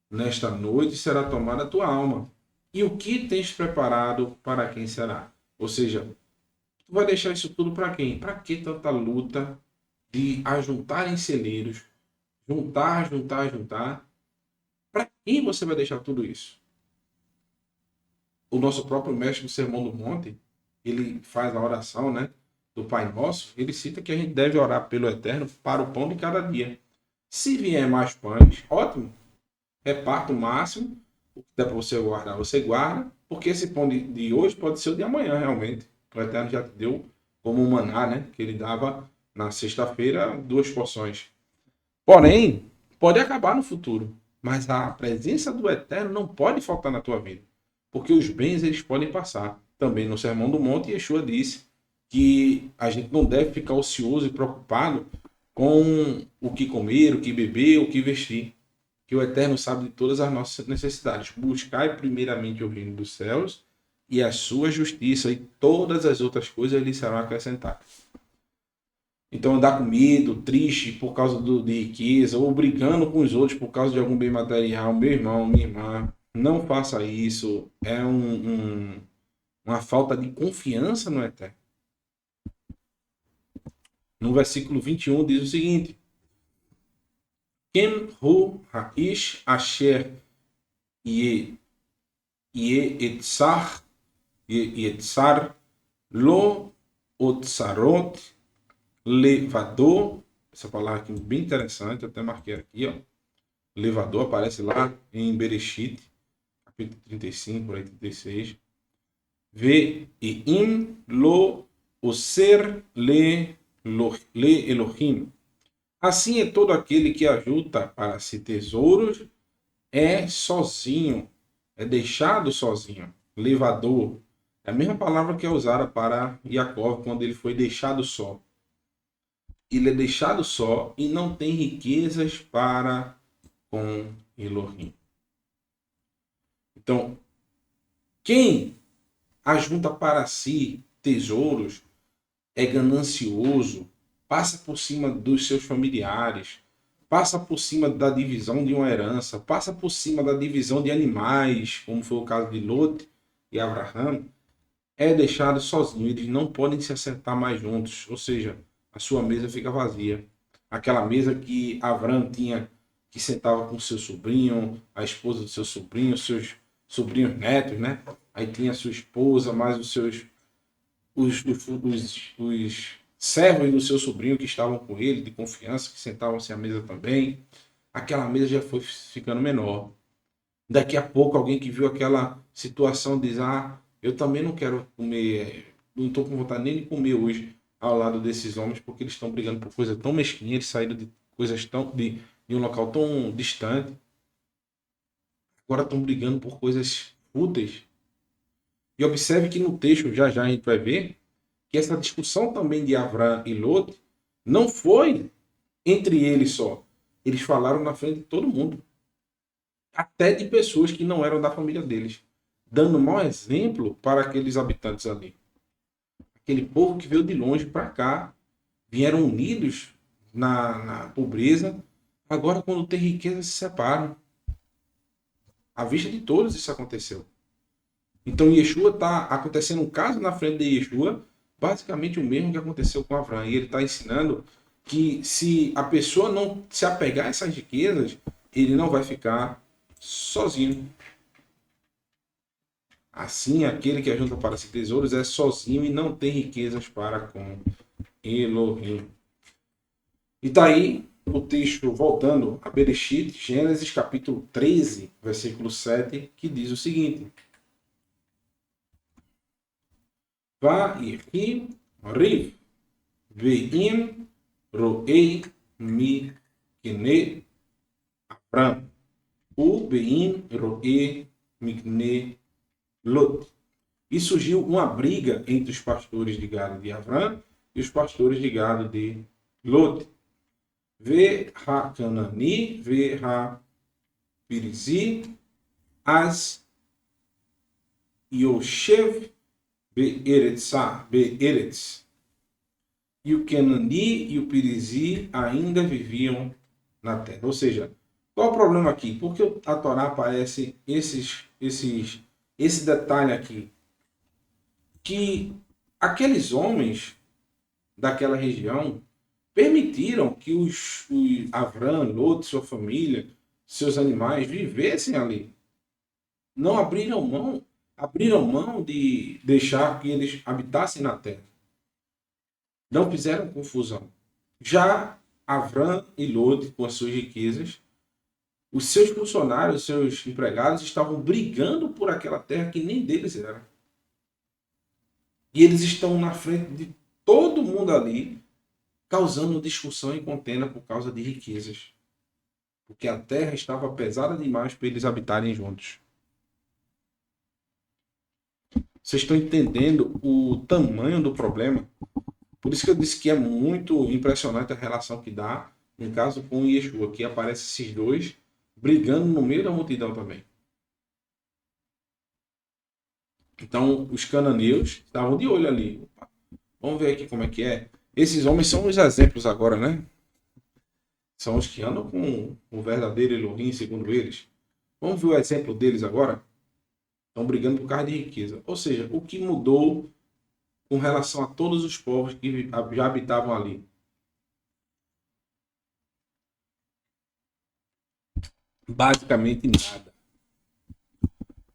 nesta noite será tomada a tua alma. E o que tens preparado para quem será? Ou seja, tu vai deixar isso tudo para quem? Para que tanta luta de ajuntar em celeiros, juntar? Para quem você vai deixar tudo isso? O nosso próprio mestre no Sermão do Monte, ele faz a oração, né, do Pai Nosso, ele cita que a gente deve orar pelo Eterno para o pão de cada dia. Se vier mais pães, ótimo, reparta o máximo, o que dá para você guardar, você guarda, porque esse pão de hoje pode ser o de amanhã, realmente. O Eterno já te deu como um maná, né, que ele dava na sexta-feira 2 porções. Porém, pode acabar no futuro, mas a presença do Eterno não pode faltar na tua vida, porque os bens eles podem passar. Também no Sermão do Monte, Yeshua disse que a gente não deve ficar ocioso e preocupado com o que comer, o que beber, o que vestir, que o Eterno sabe de todas as nossas necessidades. Buscai primeiramente o reino dos céus e a sua justiça, e todas as outras coisas lhe serão acrescentadas. Então, andar com medo, triste por causa de riqueza, ou brigando com os outros por causa de algum bem material, meu irmão, minha irmã, não faça isso. É uma falta de confiança no Eterno. No versículo 21 diz o seguinte: Kem hu ha'ish asher yetzar lo otzarot levador. Essa palavra aqui é bem interessante, eu até marquei aqui, ó. Levador aparece lá em Bereshit, capítulo 35, por aí 36. Ve e im lo oser le Elohim. Assim é todo aquele que ajuda para si tesouros, é sozinho, é deixado sozinho. Levador é a mesma palavra que é usada para Jacó quando ele foi deixado só. Ele é deixado só e não tem riquezas para com Elohim. Então, quem ajunta para si tesouros é ganancioso, passa por cima dos seus familiares, passa por cima da divisão de uma herança, passa por cima da divisão de animais, como foi o caso de Lot e Abraão, é deixado sozinho. Eles não podem se acertar mais juntos, ou seja, a sua mesa fica vazia. Aquela mesa que Abraão tinha, que sentava com seu sobrinho, a esposa do seu sobrinho, seus sobrinhos netos, né? Aí tinha a sua esposa, mais os seus os servos do seu sobrinho que estavam com ele, de confiança, que sentavam-se à mesa também. Aquela mesa já foi ficando menor. Daqui a pouco, alguém que viu aquela situação diz: Ah, eu também não quero comer, não estou com vontade nem de comer hoje ao lado desses homens, porque eles estão brigando por coisa tão mesquinha, eles saíram de coisas tão de um local tão distante, agora estão brigando por coisas fúteis. E observe que no texto, já já a gente vai ver, que essa discussão também de Abraão e Lot não foi entre eles só. Eles falaram na frente de todo mundo, até de pessoas que não eram da família deles, dando mau exemplo para aqueles habitantes ali. Aquele povo que veio de longe para cá, vieram unidos na pobreza, agora quando tem riqueza se separam. À vista de todos isso aconteceu. Então Yeshua está acontecendo um caso na frente de Yeshua, basicamente o mesmo que aconteceu com Abraão. E ele está ensinando que se a pessoa não se apegar a essas riquezas, ele não vai ficar sozinho. Assim, aquele que ajunta para si tesouros é sozinho e não tem riquezas para com Elohim. E está aí o texto, voltando a Bereshit, Gênesis capítulo 13, versículo 7, que diz o seguinte: Va'irhi riv ve'im ro'ei mikne Abram u ve'im ro'ei mikne Lot. E surgiu uma briga entre os pastores de gado de Avram e os pastores de gado de Lot. Ve ha-Canani, ve ha-Pirizi, as Yoshev Be'eretz. E o Canani e o Pirizi ainda viviam na terra. Ou seja, qual o problema aqui? Por que a Torá aparece esse detalhe aqui? Que aqueles homens daquela região permitiram que os Avram, Lot, sua família, seus animais vivessem ali. Não abriram mão de deixar que eles habitassem na terra. Não fizeram confusão. Já Avram e Lot, com as suas riquezas, os seus funcionários, os seus empregados estavam brigando por aquela terra que nem deles era. E eles estão na frente de todo mundo ali, causando discussão e contenda por causa de riquezas. Porque a terra estava pesada demais para eles habitarem juntos. Vocês estão entendendo o tamanho do problema? Por isso que eu disse que é muito impressionante a relação que dá, no caso com o Yeshua, que aparece esses dois brigando no meio da multidão também. Então, os cananeus estavam de olho ali. Opa, vamos ver aqui como é que é. Esses homens são os exemplos agora, né? São os que andam com o verdadeiro Elohim, segundo eles. Vamos ver o exemplo deles agora? Estão brigando por causa de riqueza. Ou seja, o que mudou com relação a todos os povos que já habitavam ali? Basicamente nada.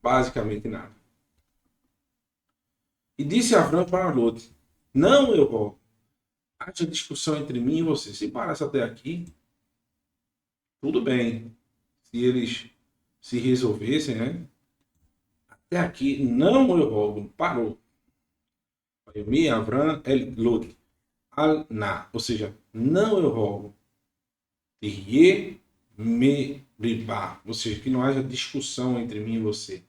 Basicamente nada. E disse Avram para Lot: Não, eu rogo. Haja discussão entre mim e você. Se parasse até aqui, tudo bem. Se eles se resolvessem, né? Até aqui, não, eu rogo. Parou. Me, Avram, el Lot. Al-na. Ou seja, não, eu rogo. Rie me ribar. Ou seja, que não haja discussão entre mim e você.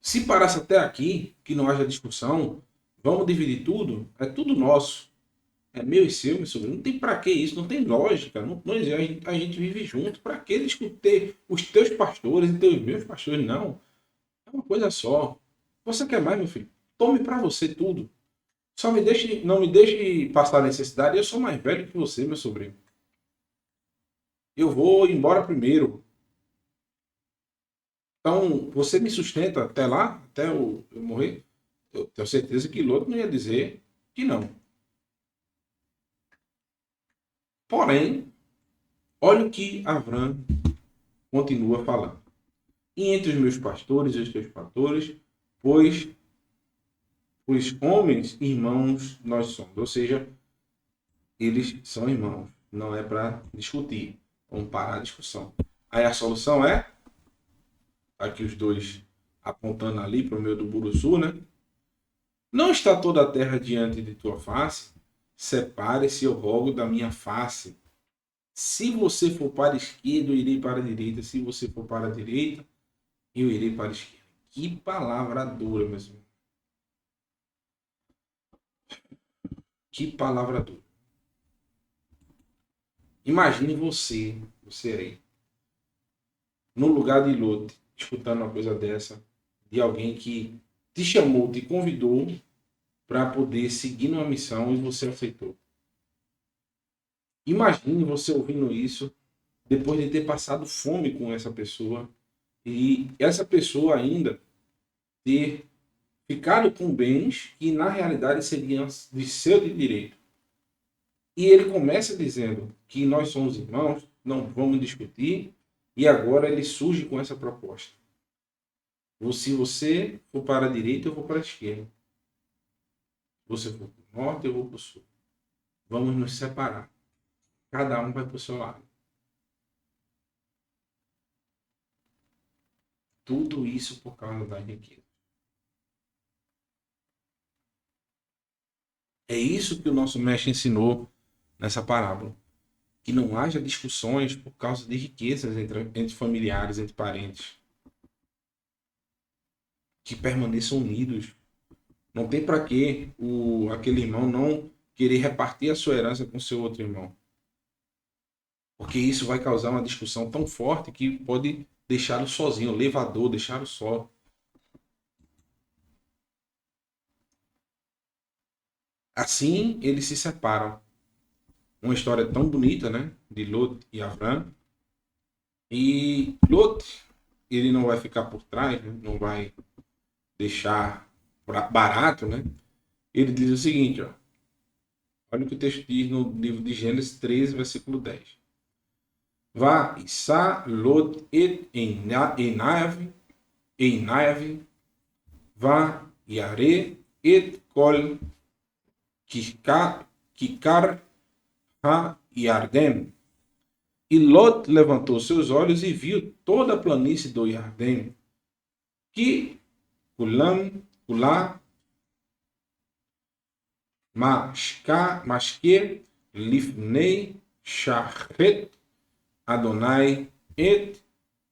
Se parasse até aqui, que não haja discussão, vamos dividir tudo? É tudo nosso. É meu e seu, meu sobrinho. Não tem pra que isso, não tem lógica. Não existe. A gente vive junto. Pra que discutir os teus pastores e os meus pastores? Não. É uma coisa só. Você quer mais, meu filho? Tome pra você tudo. Só me deixe, não me deixe passar necessidade. Eu sou mais velho que você, meu sobrinho. Eu vou embora primeiro. Então, você me sustenta até lá, até eu morrer. Eu tenho certeza que Lot não ia dizer que não. Porém, olha o que Avram continua falando. E entre os meus pastores e os teus pastores, pois os homens irmãos nós somos. Ou seja, eles são irmãos. Não é para discutir. Vamos parar a discussão. Aí a solução é, aqui os dois apontando ali para o meio do Buruçu, né? Não está toda a terra diante de tua face? Separe-se, eu rogo, da minha face. Se você for para a esquerda, eu irei para a direita. Se você for para a direita, eu irei para a esquerda. Que palavra dura, meus irmãos. Que palavra dura. Imagine você aí, no lugar de Lot, escutando uma coisa dessa, de alguém que te chamou, te convidou para poder seguir numa missão e você aceitou. Imagine você ouvindo isso depois de ter passado fome com essa pessoa e essa pessoa ainda ter ficado com bens que na realidade seriam de seu direito. E ele começa dizendo que nós somos irmãos, não vamos discutir, e agora ele surge com essa proposta. Se você for para a direita, eu vou para a esquerda. Se você for para o norte, eu vou para o sul. Vamos nos separar. Cada um vai para o seu lado. Tudo isso por causa da riqueza. É isso que o nosso mestre ensinou nessa parábola. Que não haja discussões por causa de riquezas entre familiares, entre parentes. Que permaneçam unidos. Não tem para que aquele irmão não querer repartir a sua herança com seu outro irmão. Porque isso vai causar uma discussão tão forte que pode deixá-lo sozinho, levador, deixá-lo só. Assim, eles se separam. Uma história tão bonita, né? De Lot e Avram. E Lot, ele não vai ficar por trás, né? Não vai deixar barato, né? Ele diz o seguinte, ó. Olha o que o texto diz no livro de Gênesis 13, versículo 10. Vá Issa Lot et Einav, vá Yare et Kol Kikar ha Yarden. E Lot levantou seus olhos e viu toda a planície do Yarden, que Kulá Mashke Lifnei Shachet Adonai et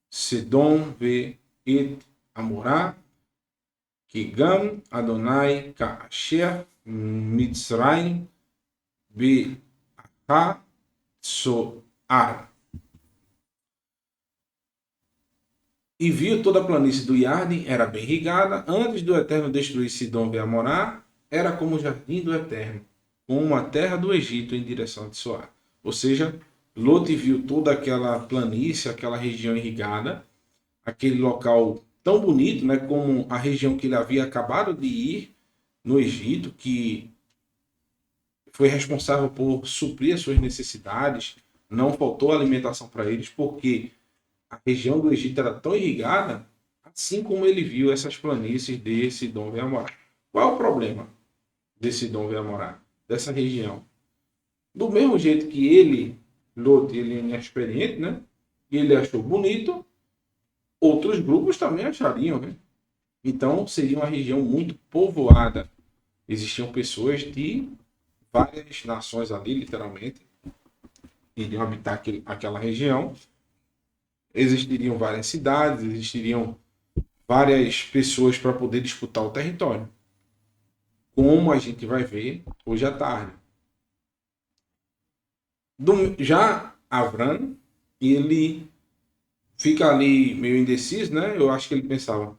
Sidom ve et Amorá, que Gam Adonai Kaasher Mitzrayim be Soar. E viu toda a planície do Yarden, era bem irrigada, antes do Eterno destruir Sidom e Amorá, era como o jardim do Eterno, como a terra do Egito em direção de Soar. Ou seja, Lot viu toda aquela planície, aquela região irrigada, aquele local tão bonito, né, como a região que ele havia acabado de ir no Egito, que foi responsável por suprir as suas necessidades, não faltou alimentação para eles, porque a região do Egito era tão irrigada, assim como ele viu essas planícies de Sidom e Amorá. Qual é o problema de Sidom e Amorá, dessa região? Do mesmo jeito que ele, Lot, ele é inexperiente, né? E ele achou bonito, outros grupos também achariam, né? Então seria uma região muito povoada. Existiam pessoas de várias nações ali, literalmente, iriam habitar aquela região. Existiriam várias cidades, existiriam várias pessoas para poder disputar o território. Como a gente vai ver hoje à tarde. Já Avram, ele fica ali meio indeciso, né? Eu acho que ele pensava,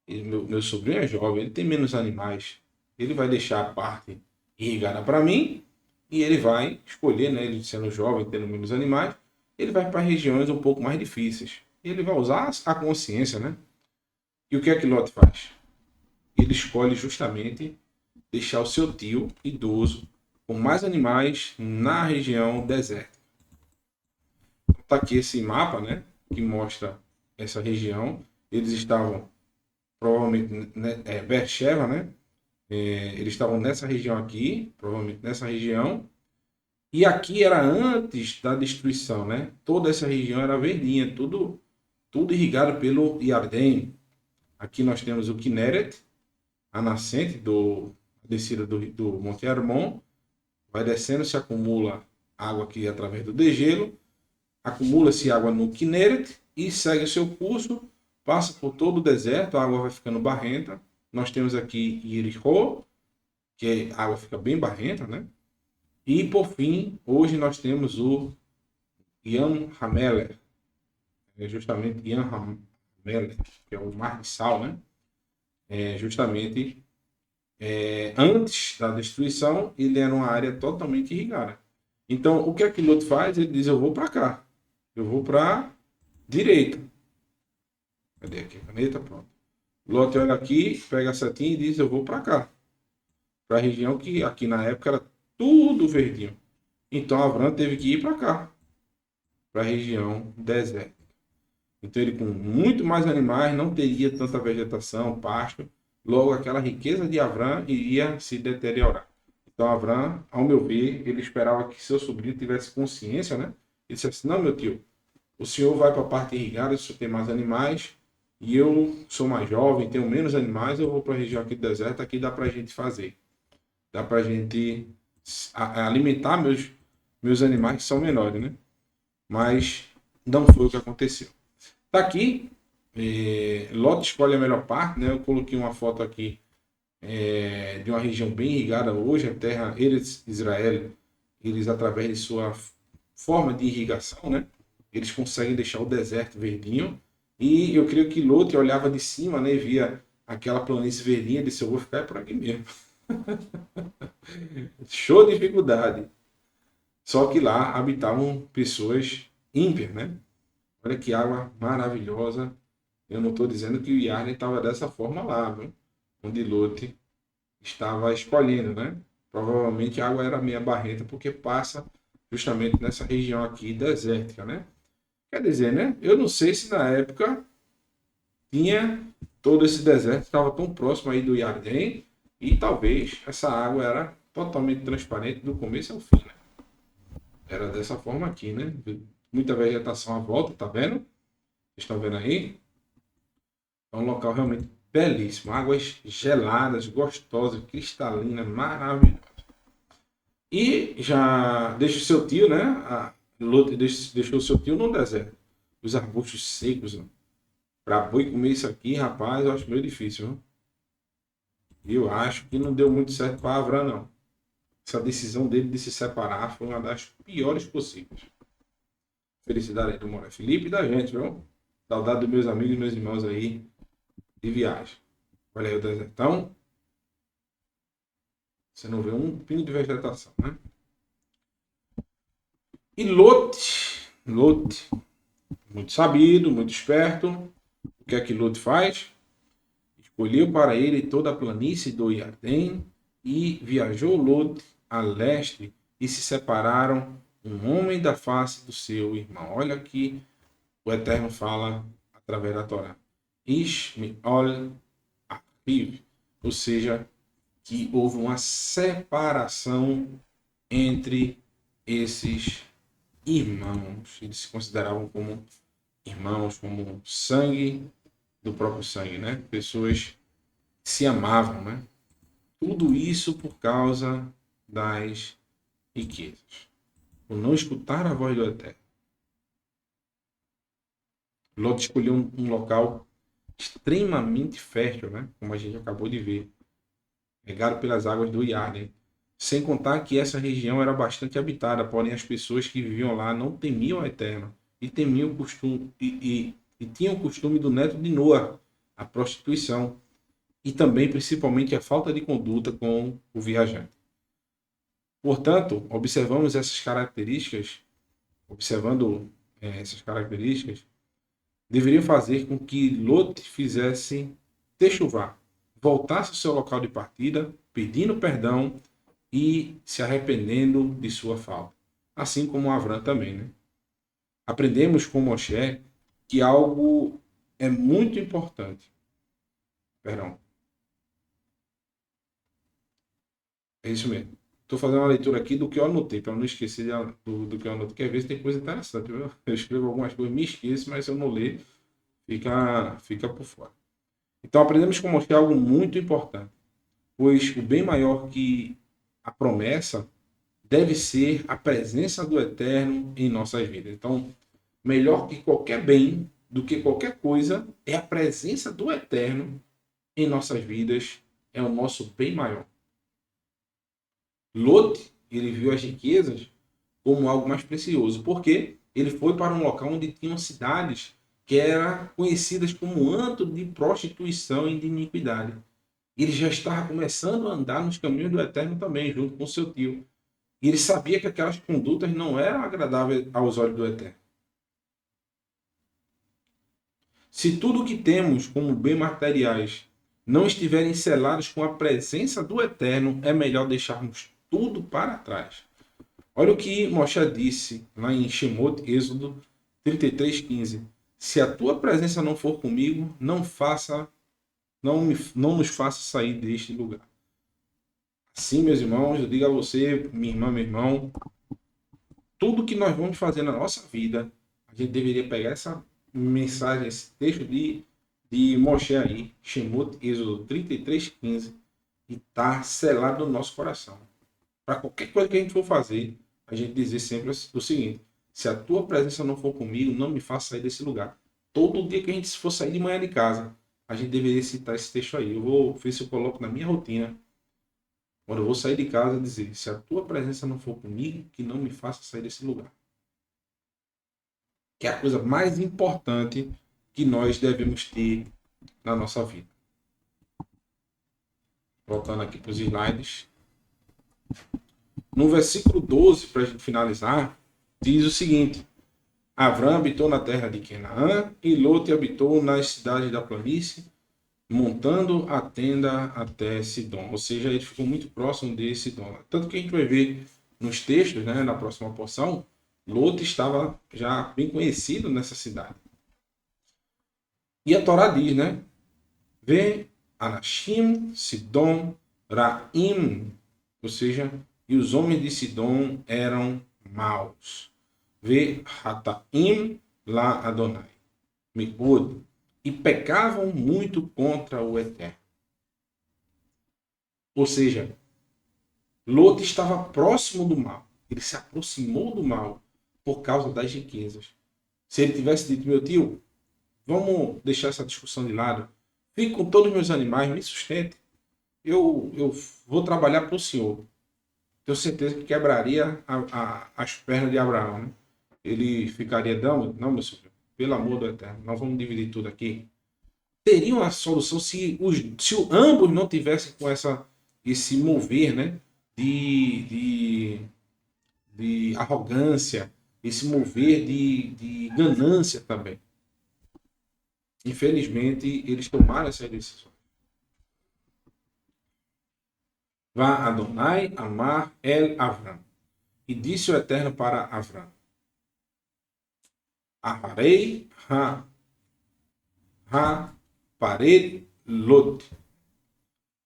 meu sobrinho é jovem, ele tem menos animais, ele vai deixar a parte irrigada para mim e ele vai escolher, né, ele sendo jovem, tendo menos animais, ele vai para regiões um pouco mais difíceis. Ele vai usar a consciência, né? E o que é que Lot faz? Ele escolhe justamente deixar o seu tio idoso com mais animais na região deserta. Está aqui esse mapa, né, que mostra essa região. Eles estavam provavelmente, né, Beersheba, né? Eles estavam nessa região aqui, provavelmente nessa região. E aqui era antes da destruição, né? Toda essa região era verdinha, tudo irrigado pelo Iardém. Aqui nós temos o Kinneret, a nascente a descida do Monte Hermon. Vai descendo, se acumula água aqui através do degelo, acumula-se água no Kinneret e segue o seu curso, passa por todo o deserto, a água vai ficando barrenta. Nós temos aqui Yerichó, que a água fica bem barrenta, né? E por fim, hoje nós temos o Yam Hameler, justamente Yam Hameler, que é o Mar de Sal, né? Justamente antes da destruição, ele era uma área totalmente irrigada. Então, o que é que Lot faz? Ele diz: eu vou para cá, eu vou para direita. Cadê aqui a caneta? Pronto. Lot olha aqui, pega a setinha e diz: eu vou para cá, para a região que aqui na época era tudo verdinho. Então, Abraão teve que ir para cá, para a região deserta. Então, ele com muito mais animais, não teria tanta vegetação, pasto. Logo, aquela riqueza de Abraão iria se deteriorar. Então, Abraão, ao meu ver, ele esperava que seu sobrinho tivesse consciência, né? Ele disse assim: não, meu tio, o senhor vai para a parte irrigada, o senhor tem mais animais, e eu sou mais jovem, tenho menos animais, eu vou para a região aqui do deserto, aqui dá para a gente fazer. Dá para a gente alimentar meus animais que são menores, né? Mas não foi o que aconteceu. Tá aqui, Lot escolhe a melhor parte, né? Eu coloquei uma foto aqui de uma região bem irrigada hoje, a terra Eretz Israel, eles através de sua forma de irrigação, né? Eles conseguem deixar o deserto verdinho. E eu creio que Lot olhava de cima, né? E via aquela planície verdinha e disse: eu vou ficar por aqui mesmo. Show de dificuldade. Só que lá habitavam pessoas ímpias, né? Olha que água maravilhosa. Eu não estou dizendo que o Yarden estava dessa forma lá, viu? Onde Lot estava escolhendo, né? Provavelmente a água era meia barrenta porque passa justamente nessa região aqui desértica, né? Quer dizer, né? Eu não sei se na época tinha todo esse deserto, estava tão próximo aí do Yarden e talvez essa água era totalmente transparente do começo ao fim, né? Era dessa forma aqui, né? Muita vegetação à volta, tá vendo? Vocês estão vendo aí? É um local realmente belíssimo. Águas geladas, gostosas, cristalinas, maravilhosas. E já deixa o seu tio, né? Lot deixou o seu tio no deserto. Os arbustos secos. Para boi comer isso aqui, rapaz, eu acho meio difícil. Viu? Eu acho que não deu muito certo para Abraão, não. Essa decisão dele de se separar foi uma das piores possíveis. Felicidade aí do Moré Felipe e da gente, viu? Saudade dos meus amigos e meus irmãos aí de viagem. Olha aí o desertão. Você não vê um pingo de vegetação, né? E Lot, muito sabido, muito esperto. O que é que Lot faz? Escolheu para ele toda a planície do Iardém e viajou Lot a leste e se separaram um homem da face do seu irmão. Olha aqui o Eterno fala através da Torá. Ishmael Aviv, ou seja, que houve uma separação entre esses irmãos. Eles se consideravam como irmãos, como sangue do próprio sangue, né? Pessoas que se amavam, né? Tudo isso por causa das riquezas. Por não escutar a voz do Eterno. Lot escolheu um local extremamente fértil, né? Como a gente acabou de ver. Regado pelas águas do Iarden. Sem contar que essa região era bastante habitada, porém as pessoas que viviam lá não temiam a Eterno e temiam o costume e tinham o costume do neto de Noa, a prostituição. e também, principalmente, a falta de conduta com o viajante. Portanto, observando essas características, deveriam fazer com que Lot fizesse techuvá, voltasse ao seu local de partida, pedindo perdão e se arrependendo de sua falta. Assim como Avram também, né? Aprendemos com Moshe que algo é muito importante. Perdão. É isso mesmo. Estou fazendo uma leitura aqui do que eu anotei, para não esquecer do que eu anotei, porque às vezes tem coisa interessante, viu? Eu escrevo algumas coisas, me esqueço, mas se eu não ler, fica por fora. Então aprendemos com Moshe algo muito importante, pois o bem maior que a promessa deve ser a presença do Eterno em nossas vidas. Então, melhor que qualquer bem, do que qualquer coisa, é a presença do Eterno em nossas vidas, é o nosso bem maior. Lot, ele viu as riquezas como algo mais precioso, porque ele foi para um local onde tinham cidades que eram conhecidas como antro de prostituição e de iniquidade. Ele já estava começando a andar nos caminhos do Eterno também, junto com seu tio. E ele sabia que aquelas condutas não eram agradáveis aos olhos do Eterno. Se tudo o que temos como bens materiais não estiverem selados com a presença do Eterno, é melhor deixarmos tudo para trás. Olha o que Moshe disse lá em Shemot, Êxodo 33:15. Se a tua presença não for comigo, não nos faça sair deste lugar. Assim, meus irmãos, eu digo a você, minha irmã, meu irmão, tudo que nós vamos fazer na nossa vida, a gente deveria pegar essa mensagem, esse texto de Moshe aí, Shemot, Êxodo 33:15, e tá selado no nosso coração. Para qualquer coisa que a gente for fazer, a gente dizer sempre o seguinte: se a tua presença não for comigo, não me faça sair desse lugar. Todo dia que a gente for sair de manhã de casa, a gente deveria citar esse texto aí. Eu vou ver se eu coloco na minha rotina. Quando eu vou sair de casa, dizer: se a tua presença não for comigo, que não me faça sair desse lugar. Que é a coisa mais importante que nós devemos ter na nossa vida. Voltando aqui para os slides. No versículo 12, para a gente finalizar, diz o seguinte: Avram habitou na terra de Canaã e Lot habitou nas cidades da planície, montando a tenda até Sidom. Ou seja, ele ficou muito próximo de Sidom. Tanto que a gente vai ver nos textos, né, na próxima porção, Lot estava já bem conhecido nessa cidade. E a Torá diz, né? Vê Anashim, Sidom, Raim, ou seja, e os homens de Sidom eram maus. Vê Hataim lá Adonai, Miud, e pecavam muito contra o Eterno. Ou seja, Lot estava próximo do mal. Ele se aproximou do mal por causa das riquezas. Se ele tivesse dito: meu tio, vamos deixar essa discussão de lado, fique com todos os meus animais, me sustente, eu vou trabalhar para o senhor. Tenho certeza que quebraria as pernas de Abraão, né? Ele ficaria: não, meu senhor, pelo amor do Eterno, nós vamos dividir tudo aqui. Teria uma solução se ambos não tivessem com esse mover, né, de arrogância, esse mover de ganância também. Infelizmente, eles tomaram essa decisão. Vá Adonai amar el Avram. E disse o Eterno para Avram: Aharei pared Lot.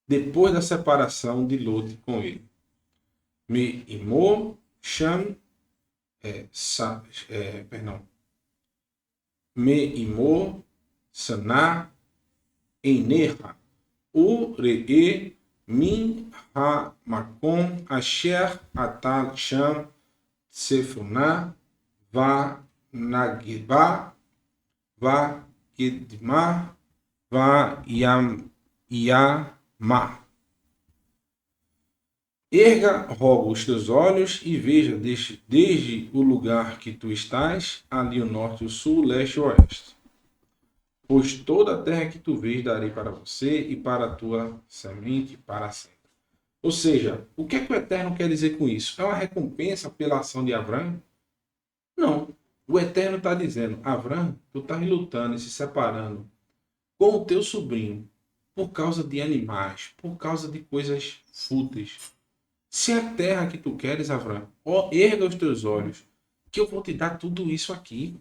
Depois da separação de Lot com ele. Me imor sham me imor saná eineha uree min ha makom asher atal sham sefuna va nagiba va kidma va yama. Erga, rogo, os teus olhos e veja desde o lugar que tu estás, ali o norte, o sul, o leste e o oeste. Pois toda a terra que tu vês darei para você e para a tua semente para sempre. Ou seja, o que é que o Eterno quer dizer com isso? É uma recompensa pela ação de Abraão? Não. O Eterno está dizendo, Abraão, tu estás lutando e se separando com o teu sobrinho por causa de animais, por causa de coisas fúteis. Se a terra que tu queres, Abraão, ó, erga os teus olhos, que eu vou te dar tudo isso aqui.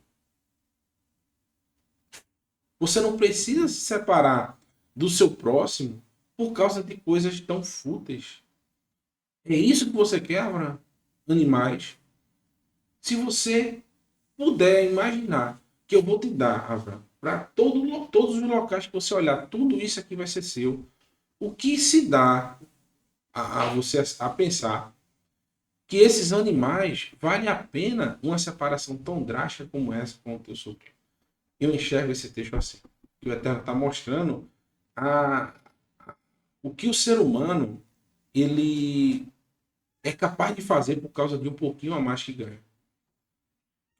Você não precisa se separar do seu próximo por causa de coisas tão fúteis. É isso que você quer, Abraão? Animais. Se você puder imaginar que eu vou te dar, Abraão, para todos os locais que você olhar, tudo isso aqui vai ser seu. O que se dá a você a pensar que esses animais vale a pena uma separação tão drástica como essa com o teu sobrinho? Eu enxergo esse texto assim. Que o Eterno está mostrando a, o que o ser humano ele é capaz de fazer por causa de um pouquinho a mais que ganha.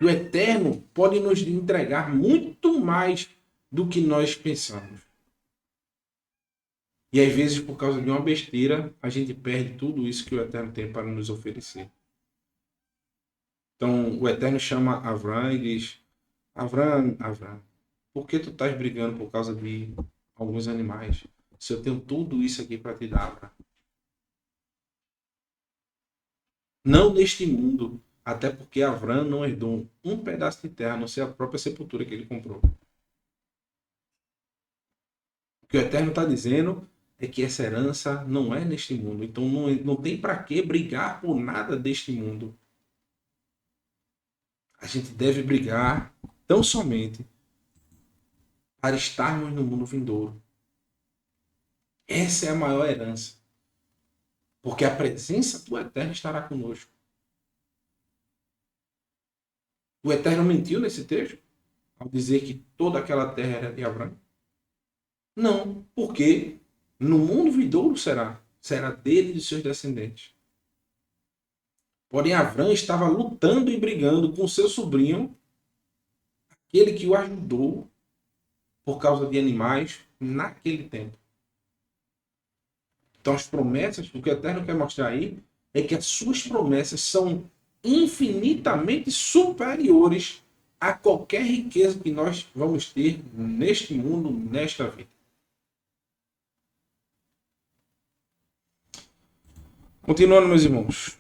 O Eterno pode nos entregar muito mais do que nós pensamos. E às vezes, por causa de uma besteira, a gente perde tudo isso que o Eterno tem para nos oferecer. Então, o Eterno chama Avram e diz: Avram, Avram, por que tu estás brigando por causa de alguns animais? Se eu tenho tudo isso aqui para te dar, Avram. Não neste mundo, até porque Avram não herdou um pedaço de terra, a não ser a própria sepultura que ele comprou. O que o Eterno está dizendo é que essa herança não é neste mundo. Então não tem para que brigar por nada deste mundo. A gente deve brigar tão somente para estarmos no mundo vindouro. Essa é a maior herança. Porque a presença do Eterno estará conosco. O Eterno mentiu nesse texto ao dizer que toda aquela terra era de Abraão? Não, porque no mundo vindouro será dele e de seus descendentes. Porém, Abraão estava lutando e brigando com seu sobrinho, aquele que o ajudou por causa de animais naquele tempo. Então, as promessas, o que o Eterno quer mostrar aí é que as suas promessas são infinitamente superiores a qualquer riqueza que nós vamos ter neste mundo, nesta vida. Continuando, meus irmãos.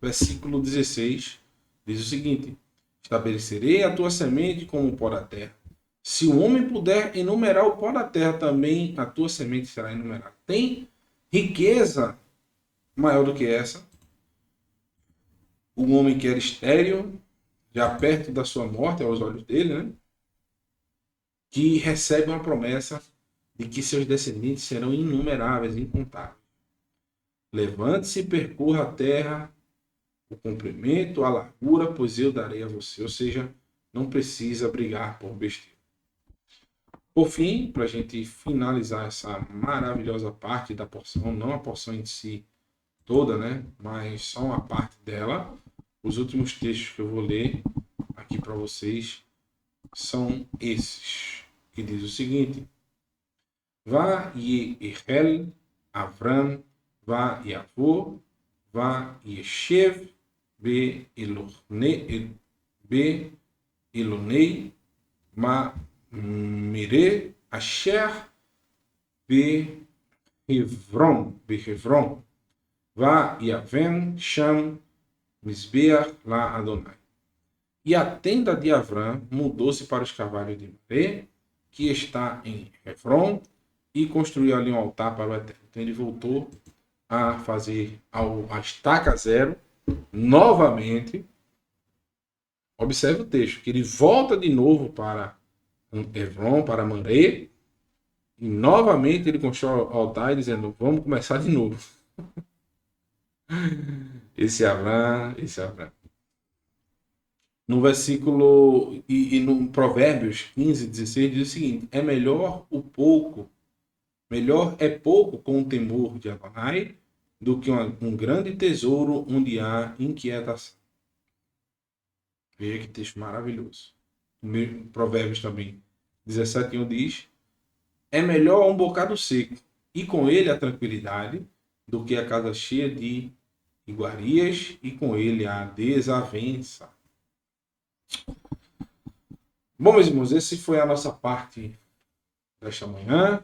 Versículo 16 diz o seguinte: estabelecerei a tua semente como o pó da terra. Se o homem puder enumerar o pó da terra, também a tua semente será enumerada. Tem riqueza maior do que essa? O homem que era estéril, já perto da sua morte, aos olhos dele, né? Que recebe uma promessa de que seus descendentes serão inumeráveis, incontáveis. Levante-se e percorra a terra, o comprimento, a largura, pois eu darei a você. Ou seja, não precisa brigar por besteira. Por fim, para a gente finalizar essa maravilhosa parte da porção, não a porção em si toda, né? Mas só uma parte dela. Os últimos textos que eu vou ler aqui para vocês são esses, que diz o seguinte: Vá Yehel, Avram, Vá Yavô, Vá Yeshev, Be Ilonei, Ma Mire, Asher, Be Hevron, Vá Yavem, Sham, Misbeach, La Adonai. E a tenda de Avram mudou-se para os cavalos de Maré, que está em Hebron, e construiu ali um altar para o Eterno. Então ele voltou a fazer a estaca zero novamente. Observe o texto, que ele volta de novo para Hebron, para Maré, e novamente ele constrói o altar dizendo: vamos começar de novo. Esse Avram. No versículo e no Provérbios 15, 16 diz o seguinte: é melhor é pouco com o temor de Adonai do que um grande tesouro onde há inquietação. Veja que texto maravilhoso. Provérbios também 17:1 diz: é melhor um bocado seco e com ele a tranquilidade do que a casa cheia de iguarias e com ele a desavença. Bom, meus irmãos, esse foi a nossa parte desta manhã.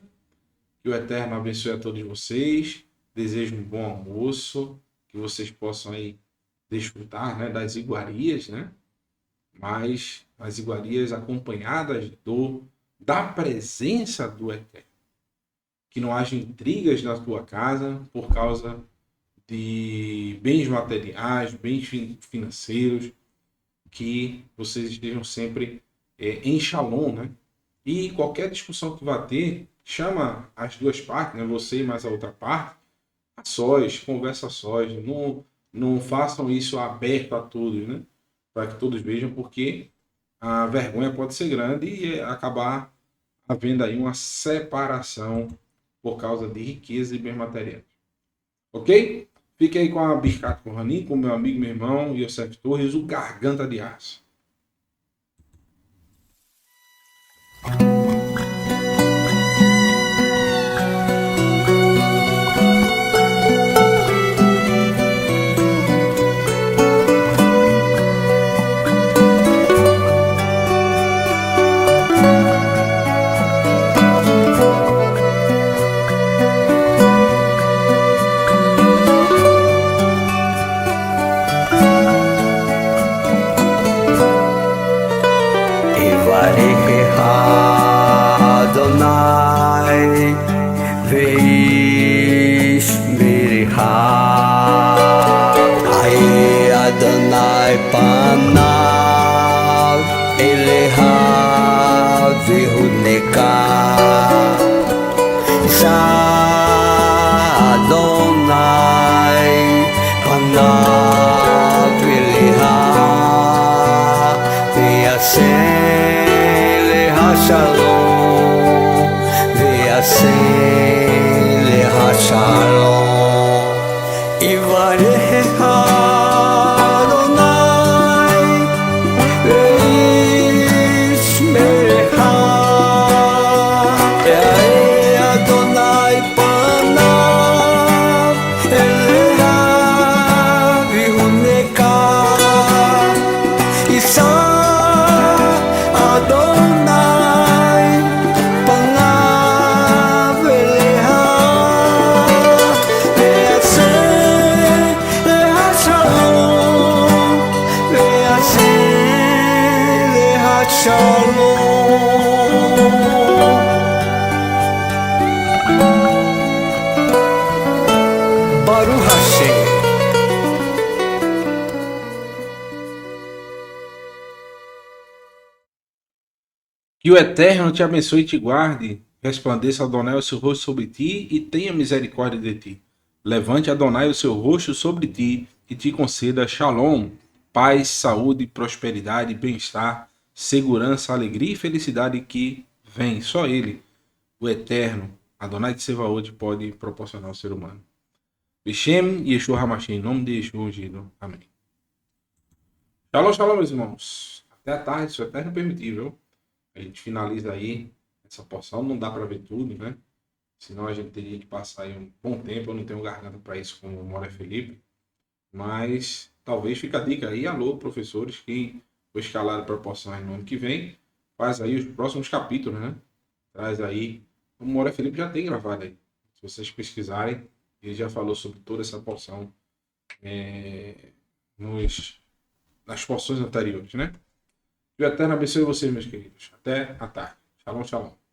Que o Eterno abençoe a todos vocês. Desejo um bom almoço, que vocês possam aí desfrutar, né, das iguarias, né? Mas as iguarias acompanhadas da presença do Eterno. Que não haja intrigas na tua casa por causa de bens materiais, bens financeiros, que vocês estejam sempre em shalom, né? E qualquer discussão que vá ter, chama as duas partes, né? Você e mais a outra parte, a sós, conversa a sós. Não façam isso aberto a todos, né? Para que todos vejam, porque a vergonha pode ser grande e acabar havendo aí uma separação por causa de riqueza e bens materiais. Ok? Fique aí com a Birkat Kohanim, com meu amigo, meu irmão, Yosef Torres, o Garganta de Aço. פניו אליו והונקה אדוני פניו אליה ויעשה לה שלום ויעשה לה שלום יברך Que o Eterno te abençoe e te guarde, resplandeça Adonai o seu rosto sobre ti e tenha misericórdia de ti. Levante Adonai o seu rosto sobre ti e te conceda shalom, paz, saúde, prosperidade, bem-estar, segurança, alegria e felicidade que vem. Só Ele, o Eterno, Adonai de Sevaot, pode proporcionar ao ser humano. Bishem Yeshua Hamashim, em nome de Yeshua ungido. Amém. Shalom, shalom, meus irmãos. Até a tarde, se o Eterno permitir, viu? A gente finaliza aí essa porção, não dá para ver tudo, né? Senão a gente teria que passar aí um bom tempo, eu não tenho garganta para isso como o Mora Felipe. Mas talvez fique a dica aí, alô, professores que for escalar a proporção no ano que vem, faz aí os próximos capítulos, né? Traz aí, o Mora Felipe já tem gravado aí. Se vocês pesquisarem, ele já falou sobre toda essa porção nas porções anteriores, né? Que o Eterno abençoe vocês, meus queridos. Até a tarde. Shalom, shalom.